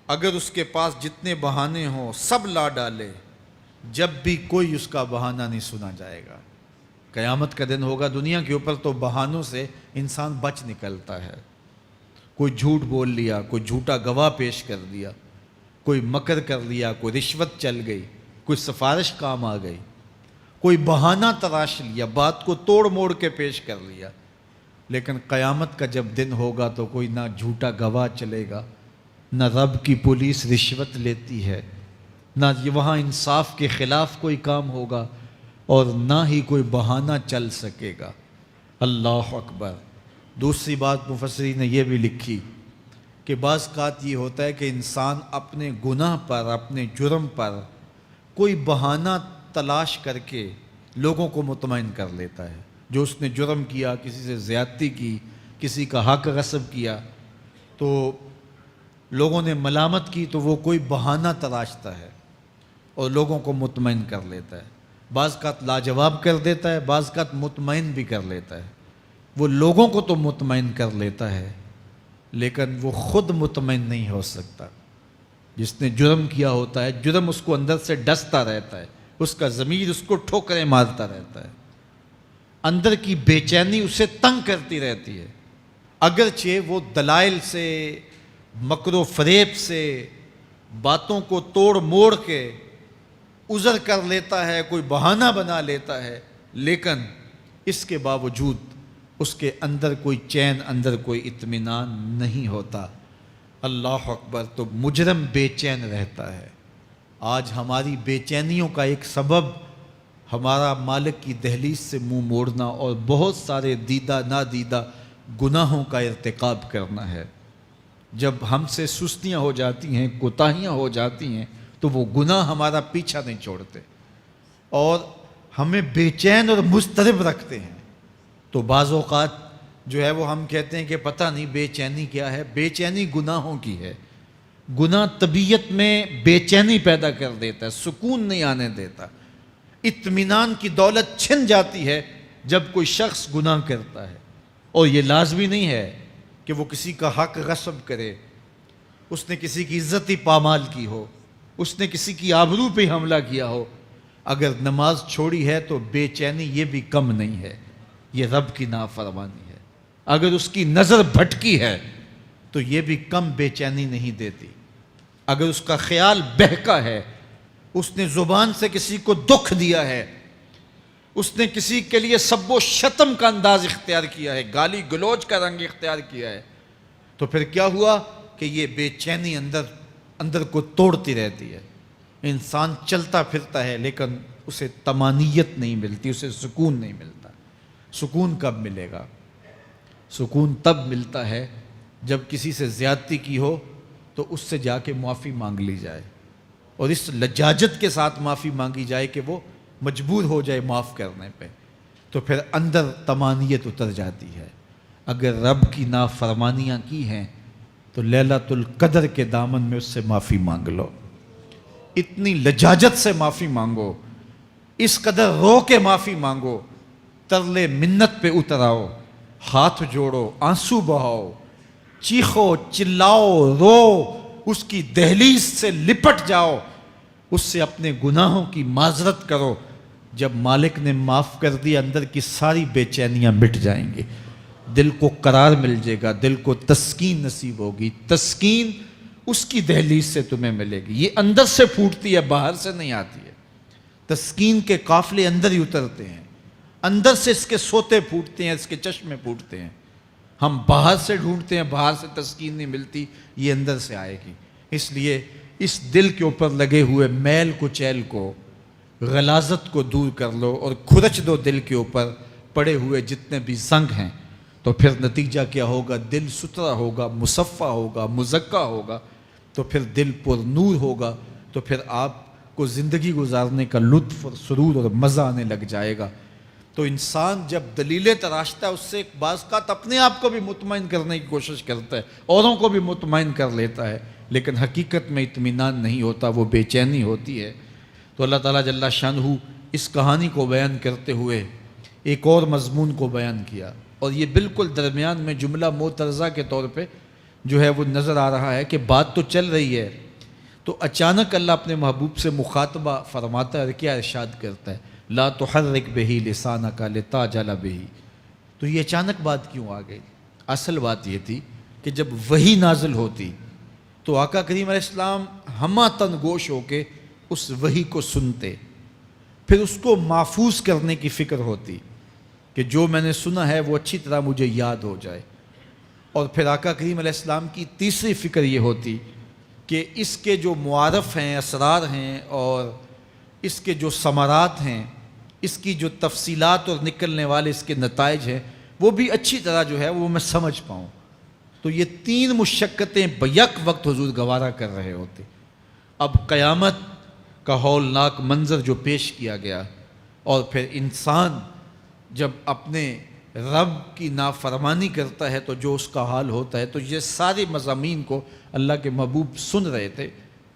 اگر اس کے پاس جتنے بہانے ہوں سب لا ڈالے، جب بھی کوئی اس کا بہانہ نہیں سنا جائے گا۔ قیامت کا دن ہوگا، دنیا کے اوپر تو بہانوں سے انسان بچ نکلتا ہے۔ کوئی جھوٹ بول لیا، کوئی جھوٹا گواہ پیش کر دیا، کوئی مکر کر لیا، کوئی رشوت چل گئی، کوئی سفارش کام آ گئی، کوئی بہانہ تراش لیا، بات کو توڑ موڑ کے پیش کر لیا۔ لیکن قیامت کا جب دن ہوگا تو کوئی نہ جھوٹا گواہ چلے گا، نہ رب کی پولیس رشوت لیتی ہے، نہ وہاں انصاف کے خلاف کوئی کام ہوگا، اور نہ ہی کوئی بہانہ چل سکے گا۔ اللہ اکبر۔ دوسری بات مفسرین نے یہ بھی لکھی کہ بعض اوقات یہ ہوتا ہے کہ انسان اپنے گناہ پر، اپنے جرم پر کوئی بہانہ تلاش کر کے لوگوں کو مطمئن کر لیتا ہے۔ جو اس نے جرم کیا، کسی سے زیادتی کی، کسی کا حق غصب کیا، تو لوگوں نے ملامت کی تو وہ کوئی بہانہ تلاشتا ہے اور لوگوں کو مطمئن کر لیتا ہے۔ بعض اوقات لاجواب کر دیتا ہے، بعض اوقات مطمئن بھی کر لیتا ہے۔ وہ لوگوں کو تو مطمئن کر لیتا ہے، لیکن وہ خود مطمئن نہیں ہو سکتا۔ جس نے جرم کیا ہوتا ہے، جرم اس کو اندر سے ڈستا رہتا ہے، اس کا ضمیر اس کو ٹھوکریں مارتا رہتا ہے، اندر کی بے چینی اسے تنگ کرتی رہتی ہے۔ اگرچہ وہ دلائل سے، مکر و فریب سے، باتوں کو توڑ موڑ کے عذر کر لیتا ہے، کوئی بہانہ بنا لیتا ہے، لیکن اس کے باوجود اس کے اندر کوئی چین، اندر کوئی اطمینان نہیں ہوتا۔ اللہ اکبر۔ تو مجرم بے چین رہتا ہے۔ آج ہماری بے چینیوں کا ایک سبب ہمارا مالک کی دہلیز سے منہ موڑنا اور بہت سارے دیدہ نادیدہ گناہوں کا ارتکاب کرنا ہے۔ جب ہم سے سستیاں ہو جاتی ہیں، کوتاہیاں ہو جاتی ہیں، تو وہ گناہ ہمارا پیچھا نہیں چھوڑتے اور ہمیں بے چین اور مضطرب رکھتے ہیں۔ تو بعض اوقات جو ہے وہ ہم کہتے ہیں کہ پتہ نہیں بے چینی کیا ہے۔ بے چینی گناہوں کی ہے۔ گناہ طبیعت میں بے چینی پیدا کر دیتا ہے، سکون نہیں آنے دیتا۔ اطمینان کی دولت چھن جاتی ہے جب کوئی شخص گناہ کرتا ہے، اور یہ لازمی نہیں ہے کہ وہ کسی کا حق غصب کرے، اس نے کسی کی عزت ہی پامال کی ہو، اس نے کسی کی آبرو پہ حملہ کیا ہو۔ اگر نماز چھوڑی ہے تو بے چینی یہ بھی کم نہیں ہے، یہ رب کی نافرمانی ہے۔ اگر اس کی نظر بھٹکی ہے تو یہ بھی کم بے چینی نہیں دیتی۔ اگر اس کا خیال بہکا ہے، اس نے زبان سے کسی کو دکھ دیا ہے، اس نے کسی کے لیے سب و شتم کا انداز اختیار کیا ہے، گالی گلوچ کا رنگ اختیار کیا ہے، تو پھر کیا ہوا کہ یہ بے چینی اندر کو توڑتی رہتی ہے۔ انسان چلتا پھرتا ہے لیکن اسے طمانینت نہیں ملتی، اسے سکون نہیں ملتا۔ سکون کب ملے گا؟ سکون تب ملتا ہے جب کسی سے زیادتی کی ہو تو اس سے جا کے معافی مانگ لی جائے، اور اس لجاجت کے ساتھ معافی مانگی جائے کہ وہ مجبور ہو جائے معاف کرنے پہ، تو پھر اندر طمانینت اتر جاتی ہے۔ اگر رب کی نافرمانیاں کی ہیں تو لیلۃ القدر کے دامن میں اس سے معافی مانگ لو، اتنی لجاجت سے معافی مانگو، اس قدر رو کے معافی مانگو، ترلے منت پہ اتر آؤ، ہاتھ جوڑو، آنسو بہاؤ، چیخو، چلاؤ، رو، اس کی دہلیز سے لپٹ جاؤ، اس سے اپنے گناہوں کی معذرت کرو۔ جب مالک نے معاف کر دیا، اندر کی ساری بے چینیاں مٹ جائیں گی۔ دل کو قرار مل جائے گا، دل کو تسکین نصیب ہوگی۔ تسکین اس کی دہلیز سے تمہیں ملے گی، یہ اندر سے پھوٹتی ہے، باہر سے نہیں آتی ہے۔ تسکین کے قافلے اندر ہی اترتے ہیں، اندر سے اس کے سوتے پھوٹتے ہیں، اس کے چشمے پھوٹتے ہیں۔ ہم باہر سے ڈھونڈتے ہیں، باہر سے تسکین نہیں ملتی، یہ اندر سے آئے گی۔ اس لیے اس دل کے اوپر لگے ہوئے میل کچیل کو، غلاظت کو دور کر لو اور کھرچ دو دل کے اوپر پڑے ہوئے جتنے بھی زنگ ہیں، تو پھر نتیجہ کیا ہوگا؟ دل ستھرا ہوگا، مصفہ ہوگا، مزکہ ہوگا، تو پھر دل پر نور ہوگا، تو پھر آپ کو زندگی گزارنے کا لطف اور سرور اور مزہ آنے لگ جائے گا۔ تو انسان جب دلیلیں تراشتا ہے، اس سے ایک بعض اوقات اپنے آپ کو بھی مطمئن کرنے کی کوشش کرتا ہے، اوروں کو بھی مطمئن کر لیتا ہے، لیکن حقیقت میں اطمینان نہیں ہوتا، وہ بے چینی ہوتی ہے۔ تو اللہ تعالیٰ جل شانہ اس کہانی کو بیان کرتے ہوئے ایک اور مضمون کو بیان کیا، اور یہ بالکل درمیان میں جملہ معترضہ کے طور پہ جو ہے وہ نظر آ رہا ہے کہ بات تو چل رہی ہے، تو اچانک اللہ اپنے محبوب سے مخاطبہ فرماتا ہے، کیا ارشاد کرتا ہے؟ لا تحرک بہ لسانک لتعجل بہ۔ تو یہ اچانک بات کیوں آ گئی؟ اصل بات یہ تھی کہ جب وحی نازل ہوتی تو آقا کریم علیہ السلام ہمہ تن گوش ہو کے اس وحی کو سنتے، پھر اس کو محفوظ کرنے کی فکر ہوتی کہ جو میں نے سنا ہے وہ اچھی طرح مجھے یاد ہو جائے، اور پھر آقا کریم علیہ السلام کی تیسری فکر یہ ہوتی کہ اس کے جو معارف ہیں، اسرار ہیں، اور اس کے جو ثمرات ہیں، اس کی جو تفصیلات اور نکلنے والے اس کے نتائج ہیں، وہ بھی اچھی طرح جو ہے وہ میں سمجھ پاؤں۔ تو یہ تین مشقتیں بیک وقت حضور گوارا کر رہے ہوتے۔ اب قیامت کا ہولناک منظر جو پیش کیا گیا، اور پھر انسان جب اپنے رب کی نافرمانی کرتا ہے تو جو اس کا حال ہوتا ہے، تو یہ سارے مضامین کو اللہ کے محبوب سن رہے تھے۔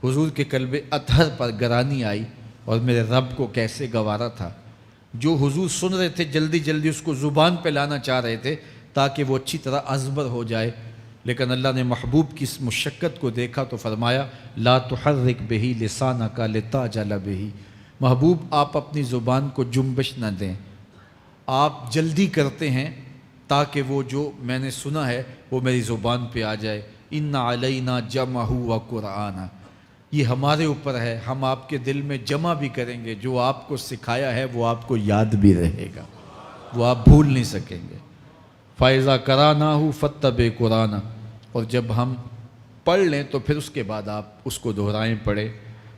حضور کے قلب اطہر پر گرانی آئی، اور میرے رب کو کیسے گوارا تھا۔ جو حضور سن رہے تھے جلدی جلدی اس کو زبان پہ لانا چاہ رہے تھے تاکہ وہ اچھی طرح ازبر ہو جائے، لیکن اللہ نے محبوب کی اس مشقت کو دیکھا تو فرمایا لا تحرک بہ لسانک لتعجل بہ۔ محبوب آپ اپنی زبان کو جنبش نہ دیں، آپ جلدی کرتے ہیں تاکہ وہ جو میں نے سنا ہے وہ میری زبان پہ آ جائے۔ ان علینا جمعہ و قرآن، یہ ہمارے اوپر ہے، ہم آپ کے دل میں جمع بھی کریں گے، جو آپ کو سکھایا ہے وہ آپ کو یاد بھی رہے گا، وہ آپ بھول نہیں سکیں گے۔ فَإِذَا قَرَأْنَاهُ فَاتَّبِعْ قُرْآنَهُ، اور جب ہم پڑھ لیں تو پھر اس کے بعد آپ اس کو دہرائیں پڑھیں۔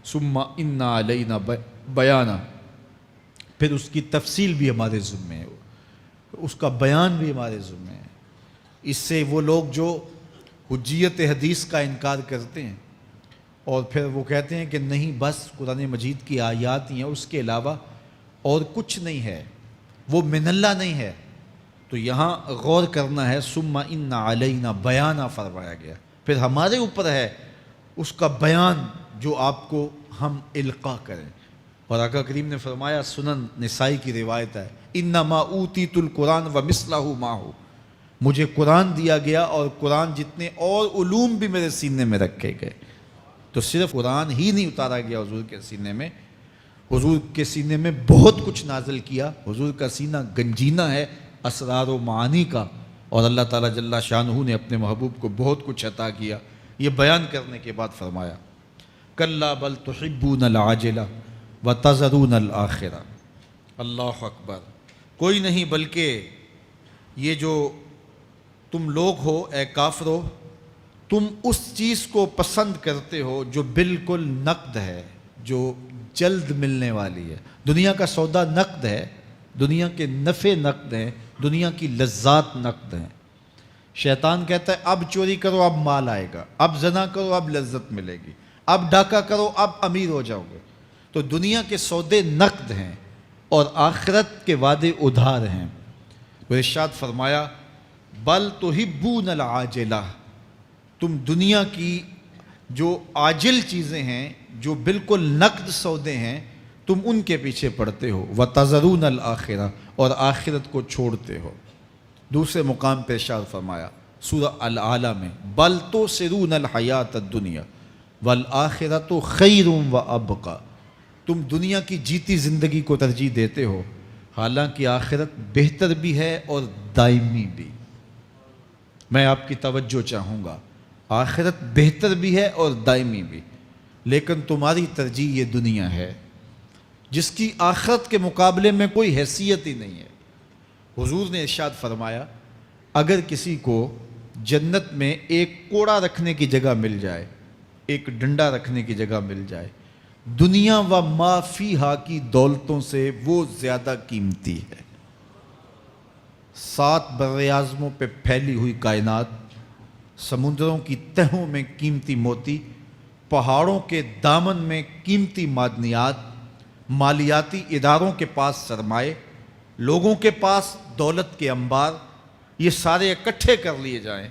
ثُمَّ إِنَّ عَلَيْنَا بَيَانًا، پھر اس کی تفصیل بھی ہمارے ذمہ ہے، اس کا بیان بھی ہمارے ذمہ ہے۔ اس سے وہ لوگ جو حجیت حدیث کا انکار کرتے ہیں اور پھر وہ کہتے ہیں کہ نہیں بس قرآن مجید کی آیات ہی ہیں، اس کے علاوہ اور کچھ نہیں ہے، وہ من اللہ نہیں ہے، تو یہاں غور کرنا ہے۔ ثم ان علینا بیانہ فرمایا گیا، پھر ہمارے اوپر ہے اس کا بیان جو آپ کو ہم القاء کریں۔ اور آقا کریم نے فرمایا، سنن نسائی کی روایت ہے، انما اوتیت القرآن ومثلہ معہ، مجھے قرآن دیا گیا اور قرآن جتنے اور علوم بھی میرے سینے میں رکھے گئے۔ تو صرف قرآن ہی نہیں اتارا گیا حضور کے سینے میں، حضور کے سینے میں بہت کچھ نازل کیا۔ حضور کا سینہ گنجینہ ہے اسرار و معانی کا، اور اللہ تعالیٰ جل شانہ نے اپنے محبوب کو بہت کچھ عطا کیا۔ یہ بیان کرنے کے بعد فرمایا کلا بل تحبون العاجلہ وتذرون الآخرہ۔ اللہ اکبر، کوئی نہیں بلکہ یہ جو تم لوگ ہو اے کافرو، تم اس چیز کو پسند کرتے ہو جو بالکل نقد ہے، جو جلد ملنے والی ہے۔ دنیا کا سودا نقد ہے، دنیا کے نفع نقد ہیں، دنیا کی لذات نقد ہیں۔ شیطان کہتا ہے اب چوری کرو اب مال آئے گا، اب زنا کرو اب لذت ملے گی، اب ڈاکہ کرو اب امیر ہو جاؤ گے۔ تو دنیا کے سودے نقد ہیں اور آخرت کے وعدے ادھار ہیں۔ تو ارشاد فرمایا بل تحبون العاجلہ، تم دنیا کی جو عاجل چیزیں ہیں، جو بالکل نقد سودے ہیں، تم ان کے پیچھے پڑتے ہو، وَتَذَرُونَ الْآخِرَةَ، اور آخرت کو چھوڑتے ہو۔ دوسرے مقام پہ ارشاد فرمایا سورہ الاعلیٰ میں بَلْ تُؤْثِرُونَ الْحَيَاةَ الدُّنْيَا وَالْآخِرَةُ خَيْرٌ وَأَبْقَىٰ، تم دنیا کی جیتی زندگی کو ترجیح دیتے ہو، حالانکہ آخرت بہتر بھی ہے اور دائمی بھی۔ میں آپ کی توجہ چاہوں گا، آخرت بہتر بھی ہے اور دائمی بھی، لیکن تمہاری ترجیح یہ دنیا ہے جس کی آخرت کے مقابلے میں کوئی حیثیت ہی نہیں ہے۔ حضور نے ارشاد فرمایا، اگر کسی کو جنت میں ایک کوڑا رکھنے کی جگہ مل جائے، ایک ڈنڈا رکھنے کی جگہ مل جائے، دنیا و ما فیہا کی دولتوں سے وہ زیادہ قیمتی ہے۔ 7 براعظموں پہ پھیلی ہوئی کائنات، سمندروں کی تہوں میں قیمتی موتی، پہاڑوں کے دامن میں قیمتی معدنیات، مالیاتی اداروں کے پاس سرمائے، لوگوں کے پاس دولت کے انبار، یہ سارے اکٹھے کر لیے جائیں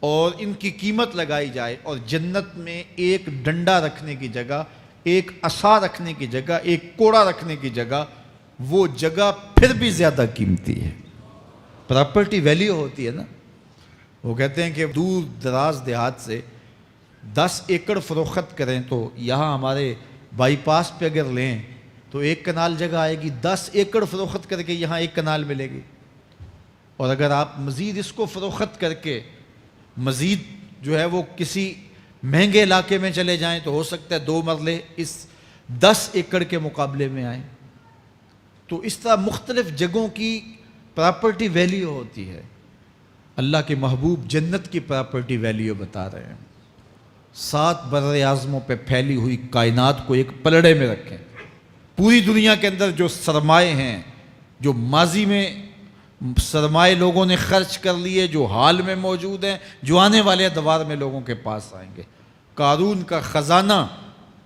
اور ان کی قیمت لگائی جائے، اور جنت میں ایک ڈنڈا رکھنے کی جگہ، ایک عصا رکھنے کی جگہ، ایک کوڑا رکھنے کی جگہ، وہ جگہ پھر بھی زیادہ قیمتی ہے۔ پراپرٹی ویلیو ہوتی ہے نا، وہ کہتے ہیں کہ دور دراز دیہات سے 10 ایکڑ فروخت کریں تو یہاں ہمارے بائی پاس پہ اگر لیں تو 1 کنال جگہ آئے گی، 10 ایکڑ فروخت کر کے یہاں 1 کنال ملے گی، اور اگر آپ مزید اس کو فروخت کر کے مزید جو ہے وہ کسی مہنگے علاقے میں چلے جائیں تو ہو سکتا ہے 2 مرلے اس 10 ایکڑ کے مقابلے میں آئیں۔ تو اس طرح مختلف جگہوں کی پراپرٹی ویلیو ہوتی ہے۔ اللہ کے محبوب جنت کی پراپرٹی ویلیو بتا رہے ہیں۔ 7 براعظموں پہ پھیلی ہوئی کائنات کو ایک پلڑے میں رکھیں، پوری دنیا کے اندر جو سرمائے ہیں، جو ماضی میں سرمائے لوگوں نے خرچ کر لیے، جو حال میں موجود ہیں، جو آنے والے ادوار میں لوگوں کے پاس آئیں گے، قارون کا خزانہ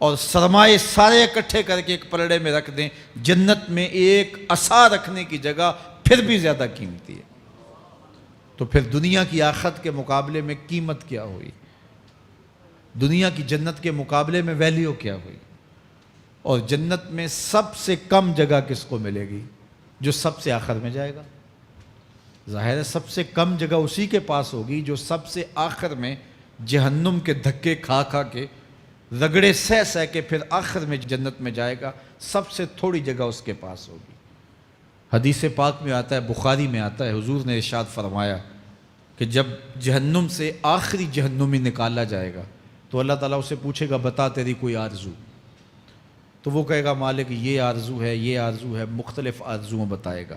اور سرمائے سارے اکٹھے کر کے ایک پلڑے میں رکھ دیں، جنت میں ایک عصا رکھنے کی جگہ پھر بھی زیادہ قیمتی ہے۔ تو پھر دنیا کی آخرت کے مقابلے میں قیمت کیا ہوئی؟ دنیا کی جنت کے مقابلے میں ویلیو کیا ہوئی؟ اور جنت میں سب سے کم جگہ کس کو ملے گی؟ جو سب سے آخر میں جائے گا۔ ظاہر ہے سب سے کم جگہ اسی کے پاس ہوگی جو سب سے آخر میں جہنم کے دھکے کھا کھا کے، رگڑے سہ سہ کے پھر آخر میں جنت میں جائے گا۔ سب سے تھوڑی جگہ اس کے پاس ہوگی۔ حدیث پاک میں آتا ہے، بخاری میں آتا ہے، حضور نے ارشاد فرمایا کہ جب جہنم سے آخری جہنمی نکالا جائے گا تو اللہ تعالیٰ اسے پوچھے گا، بتا تیری کوئی آرزو؟ تو وہ کہے گا، مالک یہ آرزو ہے، یہ آرزو ہے، مختلف آرزویں بتائے گا۔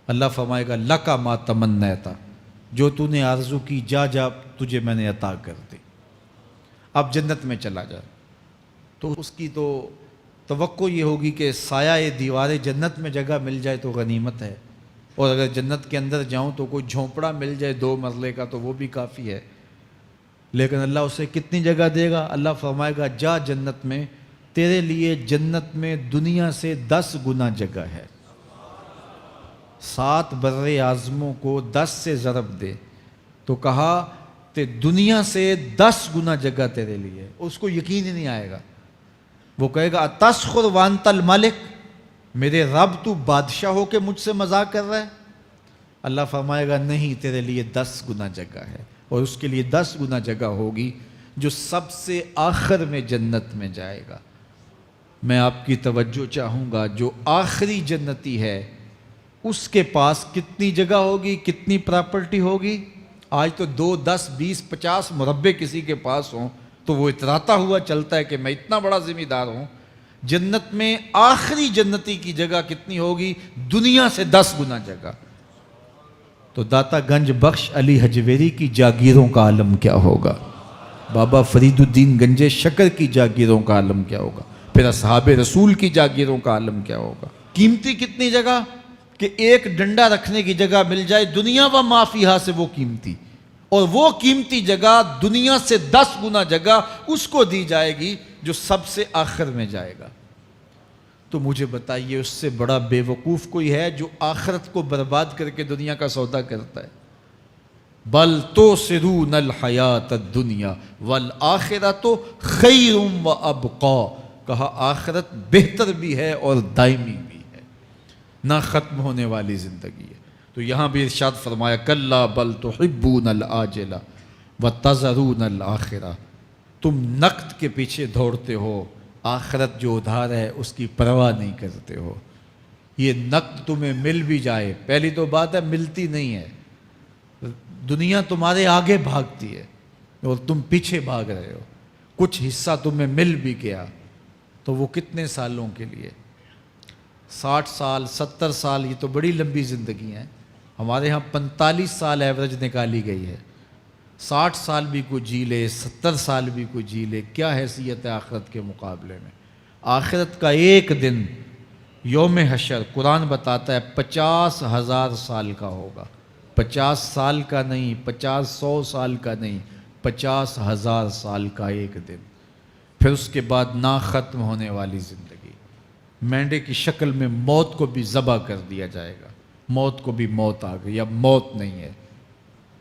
اللہ فرمائے گا، لکا ما تمنیتا، جو تو نے آرزو کی جا جا تجھے میں نے عطا کر دی، اب جنت میں چلا جا۔ تو اس کی تو توقع یہ ہوگی کہ سایہ دیوار جنت میں جگہ مل جائے تو غنیمت ہے، اور اگر جنت کے اندر جاؤں تو کوئی جھونپڑا مل جائے 2 مرلے کا تو وہ بھی کافی ہے۔ لیکن اللہ اسے کتنی جگہ دے گا؟ اللہ فرمائے گا، جا جنت میں، تیرے لیے جنت میں دنیا سے 10 گنا جگہ ہے۔ 7 براعظموں کو 10 سے ضرب دے تو کہا کہ دنیا سے 10 گنا جگہ تیرے لیے۔ اس کو یقین ہی نہیں آئے گا، وہ کہے گا، اتسخر وانت الملک، میرے رب تو بادشاہ ہو کے مجھ سے مذاق کر رہا ہے؟ اللہ فرمائے گا، نہیں، تیرے لیے 10 گنا جگہ ہے، اور اس کے لیے 10 گنا جگہ ہوگی جو سب سے آخر میں جنت میں جائے گا۔ میں آپ کی توجہ چاہوں گا، جو آخری جنتی ہے اس کے پاس کتنی جگہ ہوگی، کتنی پراپرٹی ہوگی؟ آج تو 2، 10، 20، 50 مربع کسی کے پاس ہوں تو وہ اتراتا ہوا چلتا ہے کہ میں اتنا بڑا ذمہ دار ہوں۔ جنت میں آخری جنتی کی جگہ کتنی ہوگی؟ دنیا سے 10 گنا جگہ۔ تو داتا گنج بخش علی حجویری کی جاگیروں کا عالم کیا ہوگا؟ بابا فرید الدین گنج شکر کی جاگیروں کا عالم کیا ہوگا؟ پھر اصحاب رسول کی جاگیروں کا عالم کیا ہوگا؟ قیمتی کتنی جگہ کہ ایک ڈنڈا رکھنے کی جگہ مل جائے، دنیا و ما فیہا سے وہ قیمتی، اور وہ قیمتی جگہ دنیا سے 10 گنا جگہ اس کو دی جائے گی جو سب سے آخر میں جائے گا۔ تو مجھے بتائیے، اس سے بڑا بے وقوف کوئی ہے جو آخرت کو برباد کر کے دنیا کا سودا کرتا ہے؟ بل تؤثرون الحیات الدنیا والآخرۃ خیر وابقی، کہا آخرت بہتر بھی ہے اور دائمی بھی ہے، نہ ختم ہونے والی زندگی ہے۔ تو یہاں بھی ارشاد فرمایا، کلا بل تحبون العاجلہ وتذرون الآخرہ، تم نقد کے پیچھے دوڑتے ہو، آخرت جو ادھار ہے اس کی پرواہ نہیں کرتے ہو۔ یہ نقد تمہیں مل بھی جائے، پہلی تو بات ہے ملتی نہیں ہے، دنیا تمہارے آگے بھاگتی ہے اور تم پیچھے بھاگ رہے ہو. کچھ حصہ تمہیں مل بھی گیا تو وہ کتنے سالوں کے لیے؟ 60 سال 70 سال، یہ تو بڑی لمبی زندگی ہیں. ہمارے ہاں 45 سال ایوریج نکالی گئی ہے. 60 سال بھی کوئی جی لے، 70 سال بھی کوئی جی لے، کیا حیثیت ہے آخرت کے مقابلے میں؟ آخرت کا ایک دن یوم حشر قرآن بتاتا ہے 50,000 سال کا ہوگا. 50 سال کا نہیں، 100 سال کا نہیں، 50,000 سال کا ایک دن. پھر اس کے بعد نا ختم ہونے والی زندگی. مینڈے کی شکل میں موت کو بھی ذبح کر دیا جائے گا. موت کو بھی موت آ گئی، اب موت نہیں ہے.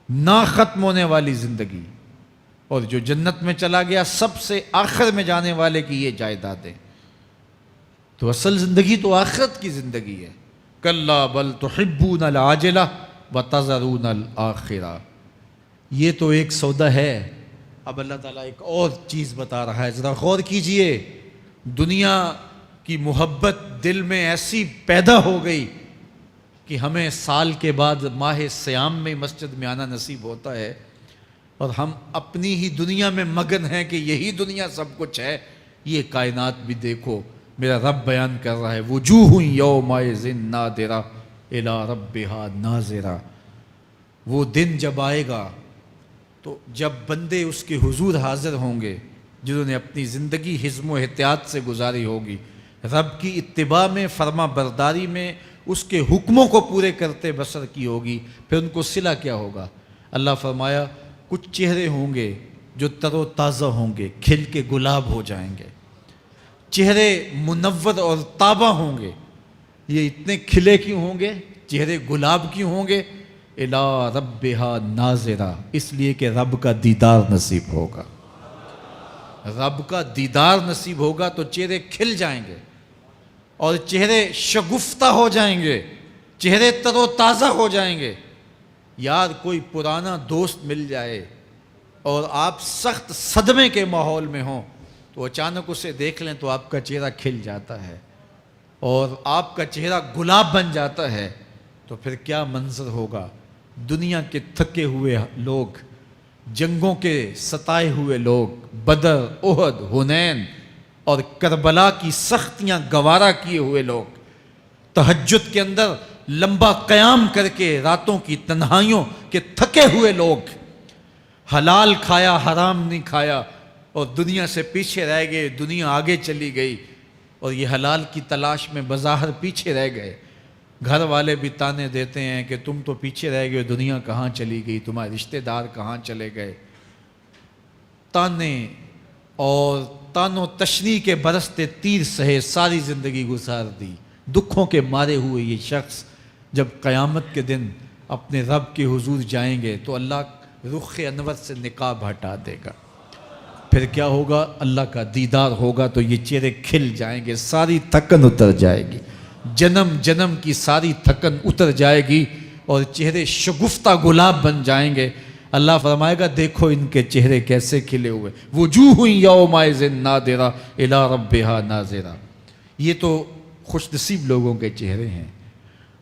نا ختم ہونے والی زندگی. اور جو جنت میں چلا گیا سب سے آخر میں جانے والے کی یہ جائیدادیں. تو اصل زندگی تو آخرت کی زندگی ہے. کلا بل تحبون العاجلہ وتذرون الآخرہ. یہ تو ایک سودا ہے. اب اللہ تعالیٰ ایک اور چیز بتا رہا ہے، ذرا غور کیجئے. دنیا کی محبت دل میں ایسی پیدا ہو گئی کہ ہمیں سال کے بعد ماہ سیام میں مسجد میں آنا نصیب ہوتا ہے، اور ہم اپنی ہی دنیا میں مگن ہیں کہ یہی دنیا سب کچھ ہے. یہ کائنات بھی دیکھو، میرا رب بیان کر رہا ہے وجوہ یومئذ ناظرہ الی ربہا ناظرہ. وہ دن جب آئے گا تو جب بندے اس کے حضور حاضر ہوں گے جنہوں نے اپنی زندگی حزم و احتیاط سے گزاری ہوگی، رب کی اتباع میں، فرما برداری میں، اس کے حکموں کو پورے کرتے بسر کی ہوگی، پھر ان کو صلہ کیا ہوگا؟ اللہ فرمایا کچھ چہرے ہوں گے جو تر و تازہ ہوں گے، کھل کے گلاب ہو جائیں گے. چہرے منور اور تابہ ہوں گے. یہ اتنے کھلے کیوں ہوں گے؟ چہرے گلاب کیوں ہوں گے؟ الی ربہا ناظرہ، اس لیے کہ رب کا دیدار نصیب ہوگا. رب کا دیدار نصیب ہوگا تو چہرے کھل جائیں گے اور چہرے شگفتہ ہو جائیں گے، چہرے تر و تازہ ہو جائیں گے. یار کوئی پرانا دوست مل جائے اور آپ سخت صدمے کے ماحول میں ہوں تو اچانک اسے دیکھ لیں تو آپ کا چہرہ کھل جاتا ہے اور آپ کا چہرہ گلاب بن جاتا ہے. تو پھر کیا منظر ہوگا؟ دنیا کے تھکے ہوئے لوگ، جنگوں کے ستائے ہوئے لوگ، بدر، احد، حنین اور کربلا کی سختیاں گوارا کیے ہوئے لوگ، تہجد کے اندر لمبا قیام کر کے راتوں کی تنہائیوں کے تھکے ہوئے لوگ، حلال کھایا حرام نہیں کھایا اور دنیا سے پیچھے رہ گئے، دنیا آگے چلی گئی اور یہ حلال کی تلاش میں بظاہر پیچھے رہ گئے. گھر والے بھی تانے دیتے ہیں کہ تم تو پیچھے رہ گئے، دنیا کہاں چلی گئی، تمہارے رشتہ دار کہاں چلے گئے. تانے اور تانوں تشنیع کے برستے تیر سہے ساری زندگی گزار دی. دکھوں کے مارے ہوئے یہ شخص جب قیامت کے دن اپنے رب کے حضور جائیں گے تو اللہ رخ انور سے نقاب ہٹا دے گا. پھر کیا ہوگا؟ اللہ کا دیدار ہوگا تو یہ چہرے کھل جائیں گے، ساری تھکن اتر جائے گی، جنم جنم کی ساری تھکن اتر جائے گی اور چہرے شگفتہ گلاب بن جائیں گے. اللہ فرمائے گا دیکھو ان کے چہرے کیسے کھلے ہوئے. وجوہ یومئذ ناظرہ الی ربہا ناظرہ. یہ تو خوش نصیب لوگوں کے چہرے ہیں.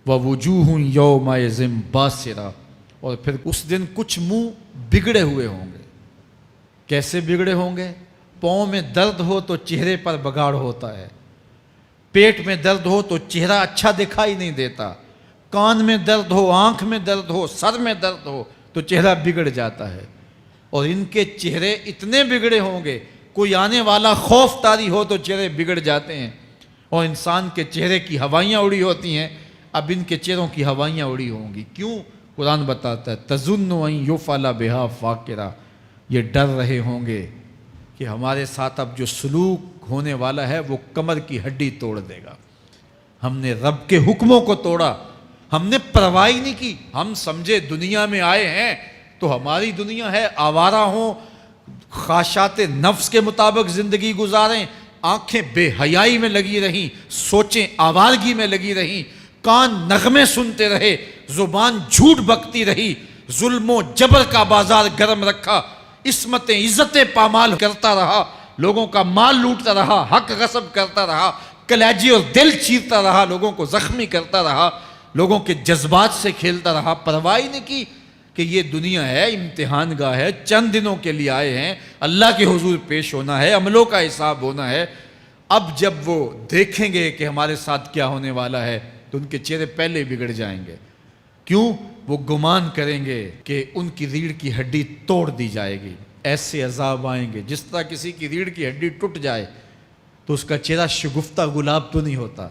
ووجوہ یومئذ باسرہ. اور پھر اس دن کچھ منہ بگڑے ہوئے ہوں گے. کیسے بگڑے ہوں گے؟ پاؤں میں درد ہو تو چہرے پر بگاڑ ہوتا ہے، پیٹ میں درد ہو تو چہرہ اچھا دکھائی نہیں دیتا، کان میں درد ہو، آنکھ میں درد ہو، سر میں درد ہو تو چہرہ بگڑ جاتا ہے. اور ان کے چہرے اتنے بگڑے ہوں گے، کوئی آنے والا خوف طاری ہو تو چہرے بگڑ جاتے ہیں. اور انسان کے چہرے کی ہوائیاں اڑی ہوتی ہیں، اب ان کے چہروں کی ہوائیاں اڑی ہوں گی. کیوں؟ قرآن بتاتا ہے تظن ان یفعل بہا فاقرہ. یہ ڈر رہے ہوں گے کہ ہمارے ساتھ اب جو سلوک ہونے والا ہے وہ کمر کی ہڈی توڑ دے گا. ہم نے رب کے حکموں کو توڑا، ہم نے پرواہ نہیں کی. ہم سمجھے دنیا میں آئے ہیں تو ہماری دنیا ہے، آوارہ ہوں، خواہشات نفس کے مطابق زندگی گزاریں، آنکھیں بے حیائی میں لگی رہیں، سوچیں آوارگی میں لگی رہیں، کان نغمے سنتے رہے، زبان جھوٹ بکتی رہی، ظلم و جبر کا بازار گرم رکھا، عصمتیں عزتیں پامال کرتا رہا، لوگوں کا مال لوٹتا رہا، حق غصب کرتا رہا، کلیجی اور دل چیرتا رہا، لوگوں کو زخمی کرتا رہا، لوگوں کے جذبات سے کھیلتا رہا. پرواہ نہیں کی کہ یہ دنیا ہے امتحان گاہ ہے، چند دنوں کے لیے آئے ہیں، اللہ کے حضور پیش ہونا ہے، عملوں کا حساب ہونا ہے۔ اب جب وہ دیکھیں گے کہ ہمارے ساتھ کیا ہونے والا ہے تو ان کے چہرے پہلے بگڑ جائیں گے۔ کیوں؟ وہ گمان کریں گے کہ ان کی ریڑھ کی ہڈی توڑ دی جائے گی۔ ایسے عذاب آئیں گے جس طرح کسی کی ریڑھ کی ہڈی ٹوٹ جائے تو اس کا چہرہ شگفتہ گلاب تو نہیں ہوتا،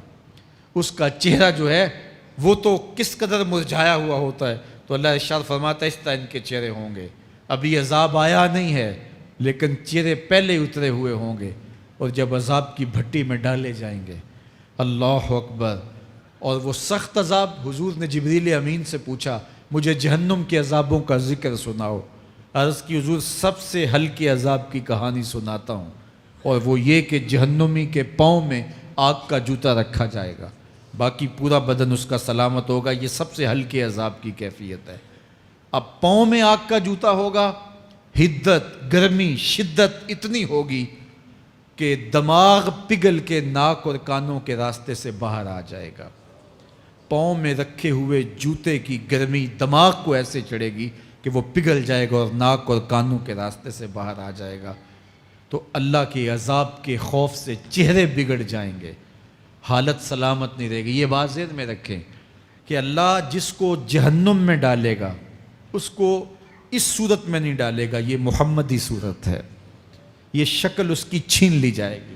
اس کا چہرہ جو ہے وہ تو کس قدر مرجھایا ہوا ہوتا ہے۔ تو اللہ ارشاد فرماتا ہے اس طرح ان کے چہرے ہوں گے۔ ابھی عذاب آیا نہیں ہے لیکن چہرے پہلے اترے ہوئے ہوں گے، اور جب عذاب کی بھٹی میں ڈالے جائیں گے، اللہ اکبر، اور وہ سخت عذاب، حضور نے جبریل امین سے پوچھا مجھے جہنم کے عذابوں کا ذکر سناؤ۔ عرض کی حضور سب سے ہلکے عذاب کی کہانی سناتا ہوں، اور وہ یہ کہ جہنمی کے پاؤں میں آگ کا جوتا رکھا جائے گا، باقی پورا بدن اس کا سلامت ہوگا۔ یہ سب سے ہلکے عذاب کی کیفیت ہے۔ اب پاؤں میں آگ کا جوتا ہوگا، حدت، گرمی، شدت اتنی ہوگی کہ دماغ پگھل کے ناک اور کانوں کے راستے سے باہر آ جائے گا۔ پاؤں میں رکھے ہوئے جوتے کی گرمی دماغ کو ایسے چڑھے گی کہ وہ پگھل جائے گا اور ناک اور کانوں کے راستے سے باہر آ جائے گا۔ تو اللہ کے عذاب کے خوف سے چہرے بگڑ جائیں گے، حالت سلامت نہیں رہے گی۔ یہ بات ذہن میں رکھیں کہ اللہ جس کو جہنم میں ڈالے گا اس کو اس صورت میں نہیں ڈالے گا، یہ محمدی صورت ہے، یہ شکل اس کی چھین لی جائے گی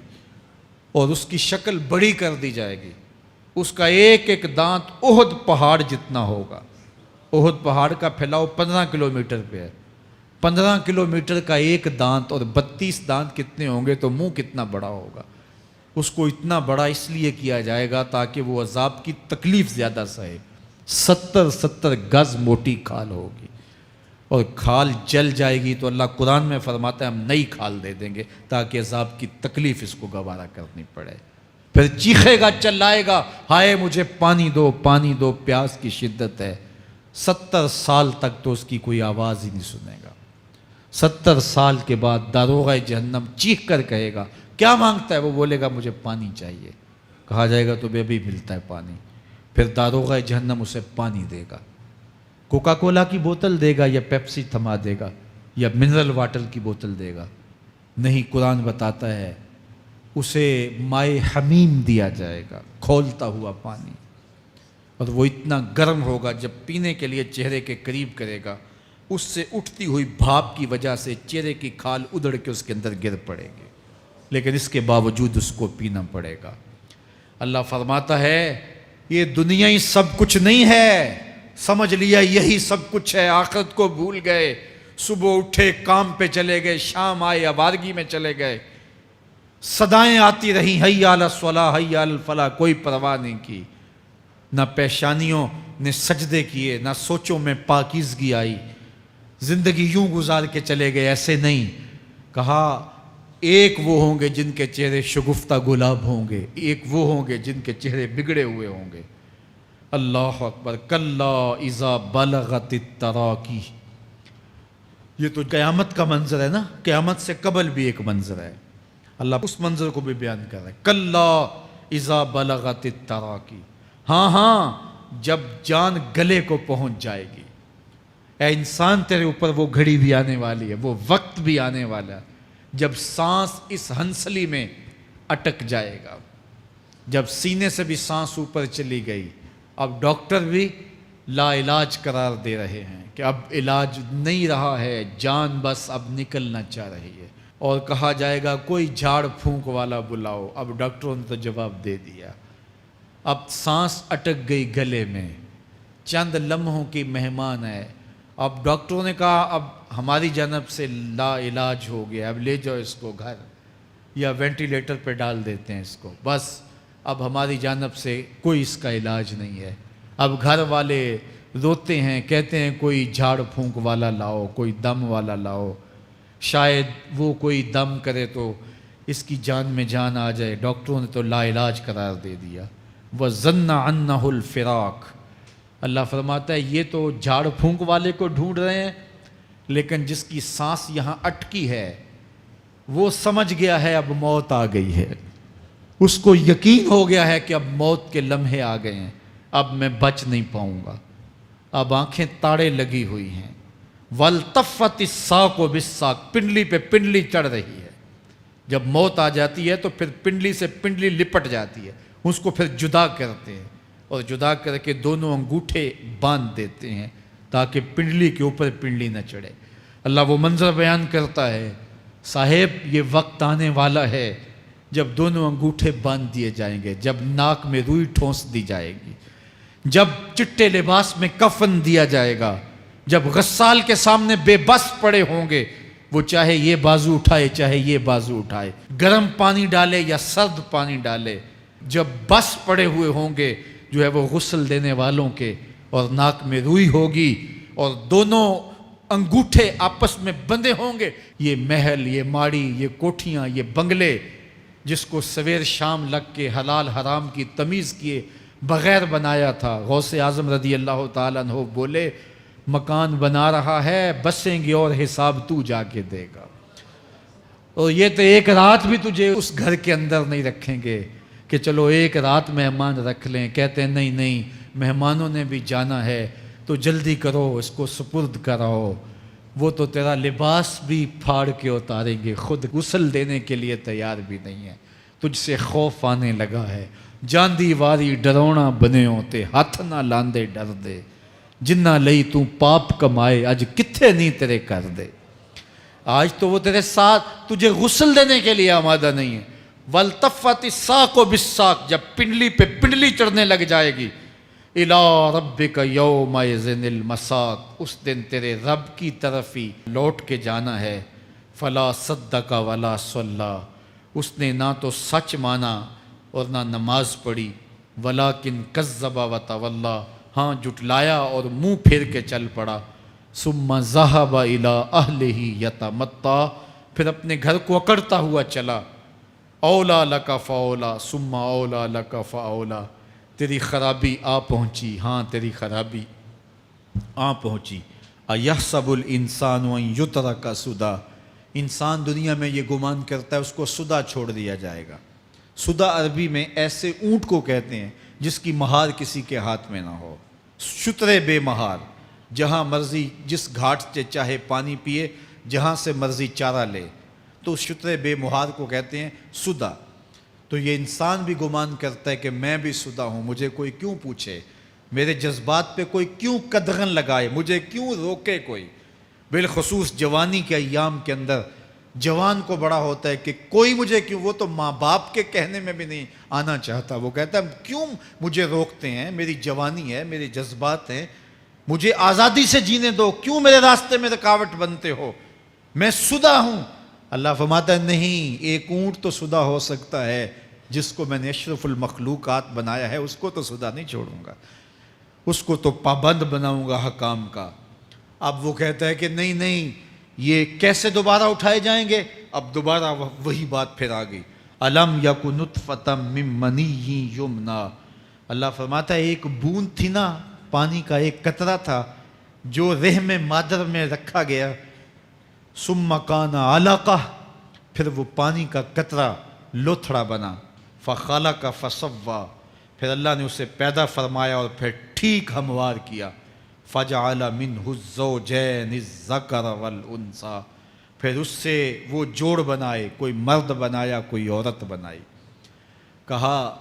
اور اس کی شکل بڑی کر دی جائے گی۔ اس کا ایک ایک دانت احد پہاڑ جتنا ہوگا۔ احد پہاڑ کا پھیلاؤ 15 کلومیٹر پہ ہے، 15 کلومیٹر کا ایک دانت، اور 32 دانت کتنے ہوں گے تو منہ کتنا بڑا ہوگا۔ اس کو اتنا بڑا اس لیے کیا جائے گا تاکہ وہ عذاب کی تکلیف زیادہ سہے۔ 70 گز موٹی کھال ہوگی، اور کھال جل جائے گی تو اللہ قرآن میں فرماتا ہے ہم نئی کھال دے دیں گے تاکہ عذاب کی تکلیف اس کو گوارا کرنی پڑے۔ پھر چیخے گا، چلائے گا، ہائے مجھے پانی دو، پانی دو، پیاس کی شدت ہے۔ 70 سال تک تو اس کی کوئی آواز ہی نہیں سنے گا۔ 70 سال کے بعد داروغہ جہنم چیخ کر کہے گا کیا مانگتا ہے؟ وہ بولے گا مجھے پانی چاہیے۔ کہا جائے گا تو بے بھی ملتا ہے پانی۔ پھر داروغہ جہنم اسے پانی دے گا، کوکا کولا کی بوتل دے گا یا پیپسی تھما دے گا یا منرل واٹر کی بوتل دے گا؟ نہیں، قرآن بتاتا ہے اسے مائے حمیم دیا جائے گا، کھولتا ہوا پانی، اور وہ اتنا گرم ہوگا جب پینے کے لیے چہرے کے قریب کرے گا اس سے اٹھتی ہوئی بھاپ کی وجہ سے چہرے کی کھال ادڑ کے اس کے اندر گر پڑے گی، لیکن اس کے باوجود اس کو پینا پڑے گا۔ اللہ فرماتا ہے یہ دنیا ہی سب کچھ نہیں ہے، سمجھ لیا یہی سب کچھ ہے، آخرت کو بھول گئے، صبح اٹھے کام پہ چلے گئے، شام آئے آوارگی میں چلے گئے، صدائیں آتی رہیں حی علی الصلاح حی علی الفلاح، کوئی پرواہ نہیں کی، نہ پیشانیوں نے سجدے کیے، نہ سوچوں میں پاکیزگی آئی، زندگی یوں گزار کے چلے گئے۔ ایسے نہیں، کہا ایک وہ ہوں گے جن کے چہرے شگفتہ گلاب ہوں گے، ایک وہ ہوں گے جن کے چہرے بگڑے ہوئے ہوں گے۔ اللہ اکبر، کلا اذا بلغت التراقی، یہ تو قیامت کا منظر ہے نا، قیامت سے قبل بھی ایک منظر ہے، اللہ اس منظر کو بھی بیان کر رہا ہے۔ کلا اذا بلغت التراقی، ہاں ہاں جب جان گلے کو پہنچ جائے گی۔ اے انسان تیرے اوپر وہ گھڑی بھی آنے والی ہے، وہ وقت بھی آنے والا ہے جب سانس اس ہنسلی میں اٹک جائے گا، جب سینے سے بھی سانس اوپر چلی گئی، اب ڈاکٹر بھی لا علاج قرار دے رہے ہیں کہ اب علاج نہیں رہا ہے، جان بس اب نکلنا چاہ رہی ہے، اور کہا جائے گا کوئی جھاڑ پھونک والا بلاؤ۔ اب ڈاکٹروں نے تو جواب دے دیا، اب سانس اٹک گئی گلے میں، چند لمحوں کی مہمان ہے۔ اب ڈاکٹروں نے کہا اب ہماری جانب سے لا علاج ہو گیا، اب لے جاؤ اس کو گھر یا وینٹیلیٹر پہ ڈال دیتے ہیں اس کو، بس اب ہماری جانب سے کوئی اس کا علاج نہیں ہے۔ اب گھر والے روتے ہیں، کہتے ہیں کوئی جھاڑ پھونک والا لاؤ، کوئی دم والا لاؤ، شاید وہ کوئی دم کرے تو اس کی جان میں جان آ جائے۔ ڈاکٹروں نے تو لا علاج قرار دے دیا۔ وَظَنَّ أَنَّهُ الْفِرَاقُ، اللہ فرماتا ہے یہ تو جھاڑ پھونک والے کو ڈھونڈ رہے ہیں، لیکن جس کی سانس یہاں اٹکی ہے وہ سمجھ گیا ہے اب موت آ گئی ہے، اس کو یقین ہو گیا ہے کہ اب موت کے لمحے آ گئے ہیں، اب میں بچ نہیں پاؤں گا، اب آنکھیں تاڑے لگی ہوئی ہیں، والتفت الساق بالساق، پنڈلی پہ پنڈلی چڑھ رہی ہے. جب موت آ جاتی ہے تو پھر پنڈلی سے پنڈلی لپٹ جاتی ہے، اس کو پھر جدا کرتے ہیں اور جدا کر کے دونوں انگوٹھے باندھ دیتے ہیں تاکہ پنڈلی کے اوپر پنڈلی نہ چڑھے. اللہ وہ منظر بیان کرتا ہے، صاحب یہ وقت آنے والا ہے جب دونوں انگوٹھے باندھ دیے جائیں گے، جب ناک میں روئی ٹھونس دی جائے گی، جب چٹے لباس میں کفن دیا جائے گا، جب غسال کے سامنے بے بس پڑے ہوں گے، وہ چاہے یہ بازو اٹھائے چاہے یہ بازو اٹھائے، گرم پانی ڈالے یا سرد پانی ڈالے، جب بس پڑے ہوئے ہوں گے جو ہے وہ غسل دینے والوں کے، اور ناک میں روئی ہوگی اور دونوں انگوٹھے آپس میں بندھے ہوں گے. یہ محل، یہ ماڑی، یہ کوٹھیاں، یہ بنگلے جس کو سویر شام لگ کے حلال حرام کی تمیز کیے بغیر بنایا تھا، غوث اعظم رضی اللہ تعالیٰ عنہ بولے مکان بنا رہا ہے، بسیں گے اور حساب تو جا کے دے گا. اور یہ تو ایک رات بھی تجھے اس گھر کے اندر نہیں رکھیں گے کہ چلو ایک رات مہمان رکھ لیں. کہتے ہیں نہیں نہیں، مہمانوں نے بھی جانا ہے تو جلدی کرو، اس کو سپرد کراؤ. وہ تو تیرا لباس بھی پھاڑ کے اتاریں گے، خود غسل دینے کے لیے تیار بھی نہیں ہے. تجھ سے خوف آنے لگا ہے، جاندی واری ڈرونا بنے ہوتے، ہاتھ نہ لاندے ڈر دے، جنہ لئی تو پاپ کمائے اج کتھے نہیں تیرے کر دے. آج تو وہ تیرے ساتھ تجھے غسل دینے کے لیے آمادہ نہیں ہے. والتفت الساق بالساق، جب پنڈلی پہ پنڈلی چڑھنے لگ جائے گی. الی ربک یومئذ المساق، اس دن تیرے رب کی طرف ہی لوٹ کے جانا ہے. فلا صدق ولا صلی، اس نے نہ تو سچ مانا اور نہ نماز پڑھی. ولیکن کذب وتولی، ہاں جھٹلایا اور منہ پھیر کے چل پڑا. ثم ذہب الی اہلہ یتمطیٰ، پھر اپنے گھر کو اکڑتا ہوا چلا. اولیٰ لک فاولیٰ ثم اولیٰ لک فاولیٰ، تیری خرابی آ پہنچی، ہاں تیری خرابی آ پہنچی. ایحسب الانسان ان یترک سدی، انسان دنیا میں یہ گمان کرتا ہے اس کو سدی چھوڑ دیا جائے گا. سدی عربی میں ایسے اونٹ کو کہتے ہیں جس کی مہار کسی کے ہاتھ میں نہ ہو، شترے بے مہار، جہاں مرضی جس گھاٹ سے چاہے پانی پیے، جہاں سے مرضی چارہ لے، تو شترے بے مہار کو کہتے ہیں سدی. تو یہ انسان بھی گمان کرتا ہے کہ میں بھی سدی ہوں، مجھے کوئی کیوں پوچھے، میرے جذبات پہ کوئی کیوں قدغن لگائے، مجھے کیوں روکے کوئی. بالخصوص جوانی کے ایام کے اندر جوان کو بڑا ہوتا ہے کہ کوئی مجھے کیوں، وہ تو ماں باپ کے کہنے میں بھی نہیں آنا چاہتا. وہ کہتا ہے کیوں مجھے روکتے ہیں، میری جوانی ہے، میرے جذبات ہیں، مجھے آزادی سے جینے دو، کیوں میرے راستے میں رکاوٹ بنتے ہو، میں سدی ہوں. اللہ فرماتا ہے نہیں، ایک اونٹ تو سدی ہو سکتا ہے، جس کو میں نے اشرف المخلوقات بنایا ہے اس کو تو سدی نہیں چھوڑوں گا، اس کو تو پابند بناؤں گا حکام کا. اب وہ کہتا ہے کہ نہیں نہیں، یہ کیسے دوبارہ اٹھائے جائیں گے؟ اب دوبارہ وہی بات پھر آ گئی. الم یک نطفۃ من منی یمنی، اللہ فرماتا ہے ایک بوند تھی نا، پانی کا ایک قطرہ تھا جو رحم مادر میں رکھا گیا. ثم کان علقہ، پھر وہ پانی کا قطرہ لوتھڑا بنا. فخلق فسوی، پھر اللہ نے اسے پیدا فرمایا اور پھر ٹھیک ہموار کیا. فجعل منہ الزوجین الذکر والانثی، پھر اس سے وہ جوڑ بنائے، کوئی مرد بنایا کوئی عورت بنائی. کہا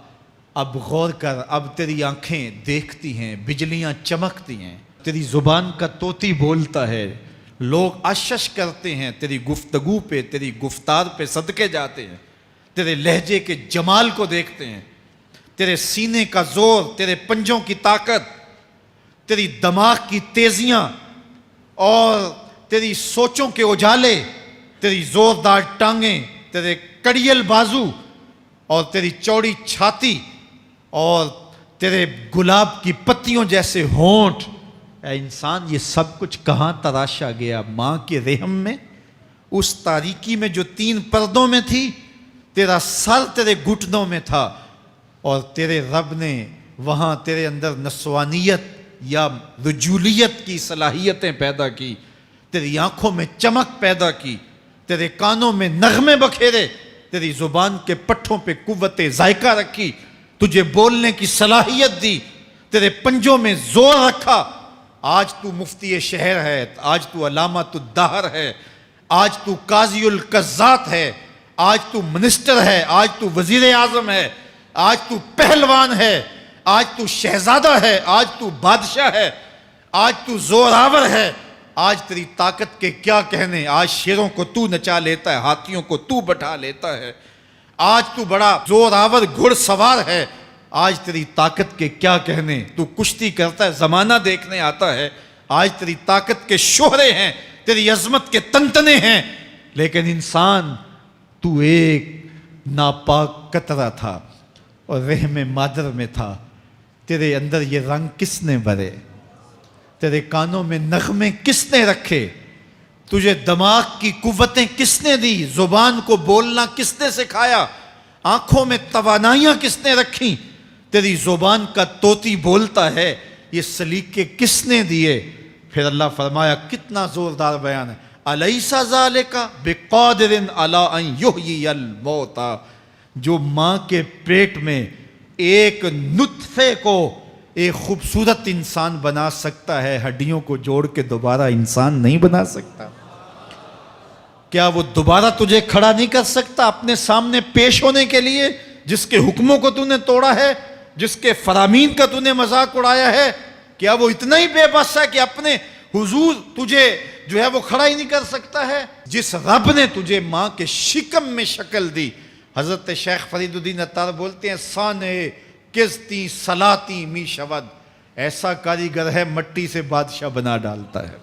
اب غور کر، اب تیری آنکھیں دیکھتی ہیں، بجلیاں چمکتی ہیں، تیری زبان کا طوطی بولتا ہے، لوگ اشش کرتے ہیں تیری گفتگو پہ، تیری گفتار پہ صدقے جاتے ہیں، تیرے لہجے کے جمال کو دیکھتے ہیں، تیرے سینے کا زور، تیرے پنجوں کی طاقت، تیری دماغ کی تیزیاں اور تیری سوچوں کے اجالے، تیری زوردار ٹانگیں، تیرے کڑیل بازو اور تیری چوڑی چھاتی اور تیرے گلاب کی پتیوں جیسے ہونٹ. اے انسان یہ سب کچھ کہاں تراشا گیا؟ ماں کے رحم میں، اس تاریکی میں جو 3 پردوں میں تھی. تیرا سر تیرے گھٹنوں میں تھا اور تیرے رب نے وہاں تیرے اندر نسوانیت یا رجولیت کی صلاحیتیں پیدا کی، تیری آنکھوں میں چمک پیدا کی، تیرے کانوں میں نغمے بکھیرے، تیری زبان کے پٹھوں پہ قوت ذائقہ رکھی، تجھے بولنے کی صلاحیت دی، تیرے پنجوں میں زور رکھا آج تو مفتی شہر ہے، آج تو علامۃ الدہر ہے، آج تو قاضی القضات ہے، آج تو منسٹر ہے، آج تو وزیر اعظم ہے، آج تو پہلوان ہے، آج تو شہزادہ ہے، آج تو بادشاہ ہے، آج تو زوراور ہے، آج تیری طاقت کے کیا کہنے، آج شیروں کو تو نچا لیتا ہے، ہاتھیوں کو تو بٹھا لیتا ہے، آج تو بڑا زوراور گھڑ سوار ہے، آج تیری طاقت کے کیا کہنے، تو کشتی کرتا ہے، زمانہ دیکھنے آتا ہے، آج تیری طاقت کے شوہرے ہیں، تیری عظمت کے تنتنے ہیں، لیکن انسان تو ایک ناپاک قطرہ تھا اور رحم مادر میں تھا، تیرے اندر یہ رنگ کس نے بھرے، تیرے کانوں میں نغمے کس نے رکھے، تجھے دماغ کی قوتیں کس نے دی، زبان کو بولنا کس نے سکھایا، آنکھوں میں توانائیاں کس نے رکھیں، تیری زبان کا طوطی بولتا ہے، یہ سلیقے کس نے دیے۔ پھر اللہ فرمایا، کتنا زوردار بیان ہے، الیس ذالک بقادر علی ان یحیی الموتیٰ، جو ماں کے پیٹ میں ایک نطفے کو ایک خوبصورت انسان بنا سکتا ہے، ہڈیوں کو جوڑ کے دوبارہ انسان نہیں بنا سکتا؟ کیا وہ دوبارہ تجھے کھڑا نہیں کر سکتا اپنے سامنے پیش ہونے کے لیے، جس کے حکموں کو تو نے توڑا ہے، جس کے فرامین کا تو نے مذاق اڑایا ہے؟ کیا وہ اتنا ہی بے بس ہے کہ اپنے حضور تجھے جو ہے وہ کھڑا ہی نہیں کر سکتا ہے؟ جس رب نے تجھے ماں کے شکم میں شکل دی، حضرت شیخ فرید الدین عطار بولتے ہیں، سانے کزتی سلاتی می شود، ایسا کاریگر ہے مٹی سے بادشاہ بنا ڈالتا ہے۔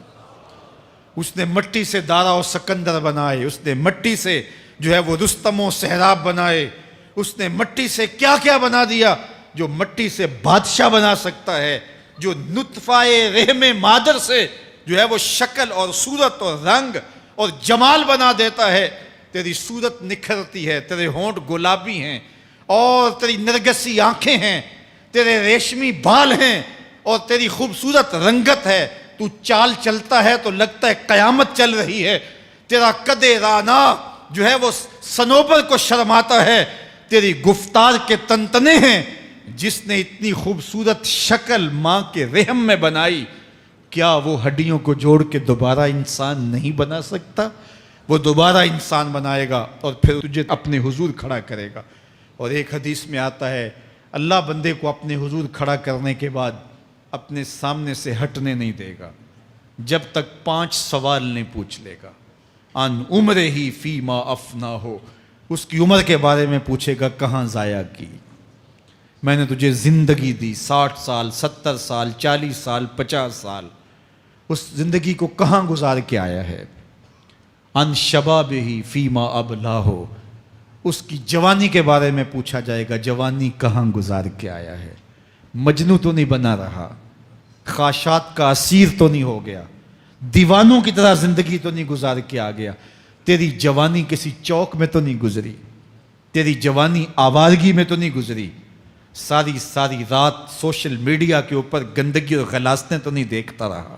اس نے مٹی سے دارا و سکندر بنائے، اس نے مٹی سے جو ہے وہ رستم و سہراب بنائے، اس نے مٹی سے کیا کیا بنا دیا، جو مٹی سے بادشاہ بنا سکتا ہے، جو نطفہ رحم مادر سے جو ہے وہ شکل اور صورت اور رنگ اور جمال بنا دیتا ہے۔ تیری صورت نکھرتی ہے، تیرے ہونٹ گلابی ہیں اور تیری نرگسی آنکھیں ہیں، تیرے ریشمی بال ہیں اور تیری خوبصورت رنگت ہے، تو چال چلتا ہے تو لگتا ہے قیامت چل رہی ہے، تیرا قد رانا جو ہے وہ صنوبر کو شرماتا ہے، تیری گفتار کے تنتنے ہیں۔ جس نے اتنی خوبصورت شکل ماں کے رحم میں بنائی، کیا وہ ہڈیوں کو جوڑ کے دوبارہ انسان نہیں بنا سکتا؟ وہ دوبارہ انسان بنائے گا اور پھر تجھے اپنے حضور کھڑا کرے گا۔ اور ایک حدیث میں آتا ہے، اللہ بندے کو اپنے حضور کھڑا کرنے کے بعد اپنے سامنے سے ہٹنے نہیں دے گا جب تک 5 سوال نہیں پوچھ لے گا۔ ان عمر ہی فیما افنا ہو، اس کی عمر کے بارے میں پوچھے گا، کہاں ضائع کی؟ میں نے تجھے زندگی دی، 60 سال 70 سال 40 سال 50 سال، اس زندگی کو کہاں گزار کے آیا ہے؟ ان شباب ہی فیما ابلا ہو، اس کی جوانی کے بارے میں پوچھا جائے گا، جوانی کہاں گزار کے آیا ہے؟ مجنوں تو نہیں بنا رہا، خواہشات کا اسیر تو نہیں ہو گیا، دیوانوں کی طرح زندگی تو نہیں گزار کے آ گیا؟ تیری جوانی کسی چوک میں تو نہیں گزری، تیری جوانی آوارگی میں تو نہیں گزری، ساری رات سوشل میڈیا کے اوپر گندگی اور غلاظتیں تو نہیں دیکھتا رہا؟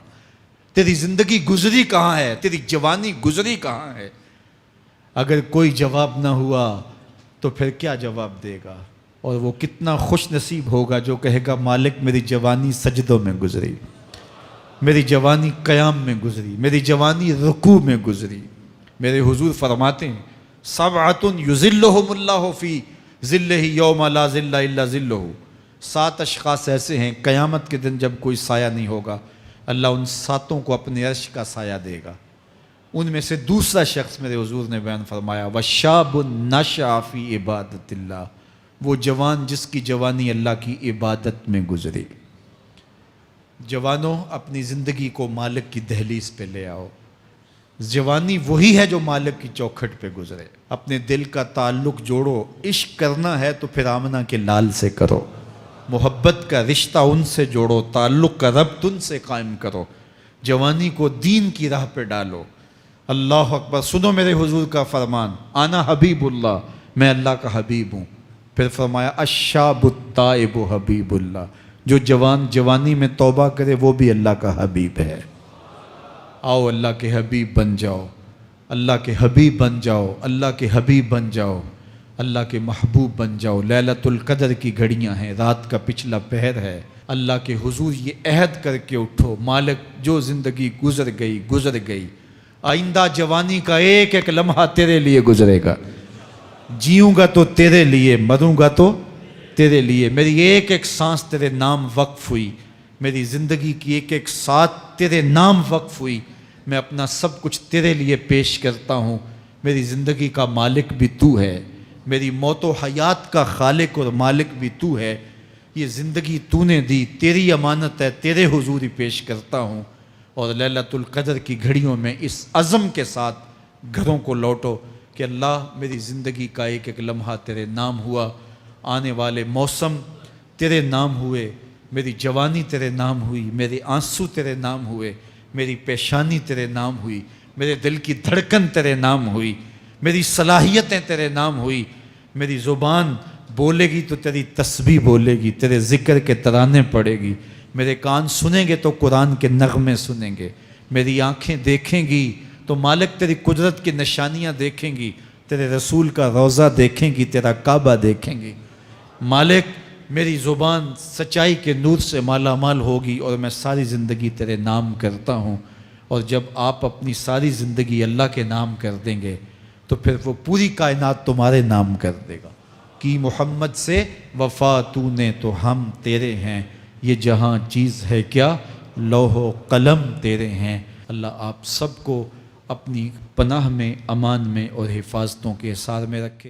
تیری زندگی گزری کہاں ہے؟ تیری جوانی گزری کہاں ہے؟ اگر کوئی جواب نہ ہوا تو پھر کیا جواب دے گا؟ اور وہ کتنا خوش نصیب ہوگا جو کہے گا، مالک میری جوانی سجدوں میں گزری، میری جوانی قیام میں گزری، میری جوانی رکوع میں گزری۔ میرے حضور فرماتے ہیں، سبعۃ یظلھم اللہ فی ظلہ یوم لا ظل الا ظلہ، 7 اشخاص ایسے ہیں قیامت کے دن جب کوئی سایہ نہیں ہوگا، اللہ ان 7 کو اپنے عرش کا سایہ دے گا۔ ان میں سے دوسرا شخص میرے حضور نے بیان فرمایا، وَشَابٌ نَشَأَ فِي عِبَادَةِ اللَّهِ، وہ جوان جس کی جوانی اللہ کی عبادت میں گزری۔ جوانوں، اپنی زندگی کو مالک کی دہلیز پہ لے آؤ۔ جوانی وہی ہے جو مالک کی چوکھٹ پہ گزرے۔ اپنے دل کا تعلق جوڑو، عشق کرنا ہے تو پھر آمنہ کے لال سے کرو، محبت کا رشتہ ان سے جوڑو، تعلق کا ربط ان سے قائم کرو، جوانی کو دین کی راہ پہ ڈالو۔ اللہ اکبر، سنو میرے حضور کا فرمان، انا حبیب اللہ، میں اللہ کا حبیب ہوں۔ پھر فرمایا، الشاب التائب حبیب اللہ، جو جوان جوانی میں توبہ کرے وہ بھی اللہ کا حبیب ہے۔ آؤ اللہ کے حبیب بن جاؤ، اللہ کے حبیب بن جاؤ، اللہ کے حبیب بن جاؤ۔ اللہ کے محبوب بن جاؤ۔ لیلۃ القدر کی گھڑیاں ہیں، رات کا پچھلا پہر ہے، اللہ کے حضور یہ عہد کر کے اٹھو، مالک جو زندگی گزر گئی، آئندہ جوانی کا ایک ایک لمحہ تیرے لیے گزرے گا، جیوں گا تو تیرے لیے، مروں گا تو تیرے لیے، میری ایک ایک سانس تیرے نام وقف ہوئی، میری زندگی کی ایک ایک ساتھ تیرے نام وقف ہوئی، میں اپنا سب کچھ تیرے لیے پیش کرتا ہوں، میری زندگی کا مالک بھی تو ہے، میری موت و حیات کا خالق اور مالک بھی تو ہے، یہ زندگی تو نے دی، تیری امانت ہے، تیرے حضور ہی پیش کرتا ہوں، اور لیلۃ القدر کی گھڑیوں میں اس عزم کے ساتھ گھروں کو لوٹو کہ اللہ میری زندگی کا ایک ایک لمحہ تیرے نام ہوا، آنے والے موسم تیرے نام ہوئے، میری جوانی تیرے نام ہوئی، میرے آنسو تیرے نام ہوئے، میری پیشانی تیرے نام ہوئی، میرے دل کی دھڑکن تیرے نام ہوئی، میری صلاحیتیں تیرے نام ہوئی، میری زبان بولے گی تو تیری تسبیح بولے گی، تیرے ذکر کے ترانے پڑے گی، میرے کان سنیں گے تو قرآن کے نغمے سنیں گے، میری آنکھیں دیکھیں گی تو مالک تیری قدرت کی نشانیاں دیکھیں گی، تیرے رسول کا روضہ دیکھیں گی، تیرا کعبہ دیکھیں گی، مالک میری زبان سچائی کے نور سے مالا مال ہوگی اور میں ساری زندگی تیرے نام کرتا ہوں، اور جب آپ اپنی ساری زندگی اللہ کے نام کر دیں گے تو پھر وہ پوری کائنات تمہارے نام کر دے گا، کی محمد سے وفا تو نے تو ہم تیرے ہیں، یہ جہاں چیز ہے کیا لوح و قلم تیرے ہیں۔ اللہ آپ سب کو اپنی پناہ میں، امان میں اور حفاظتوں کے حصار میں رکھے۔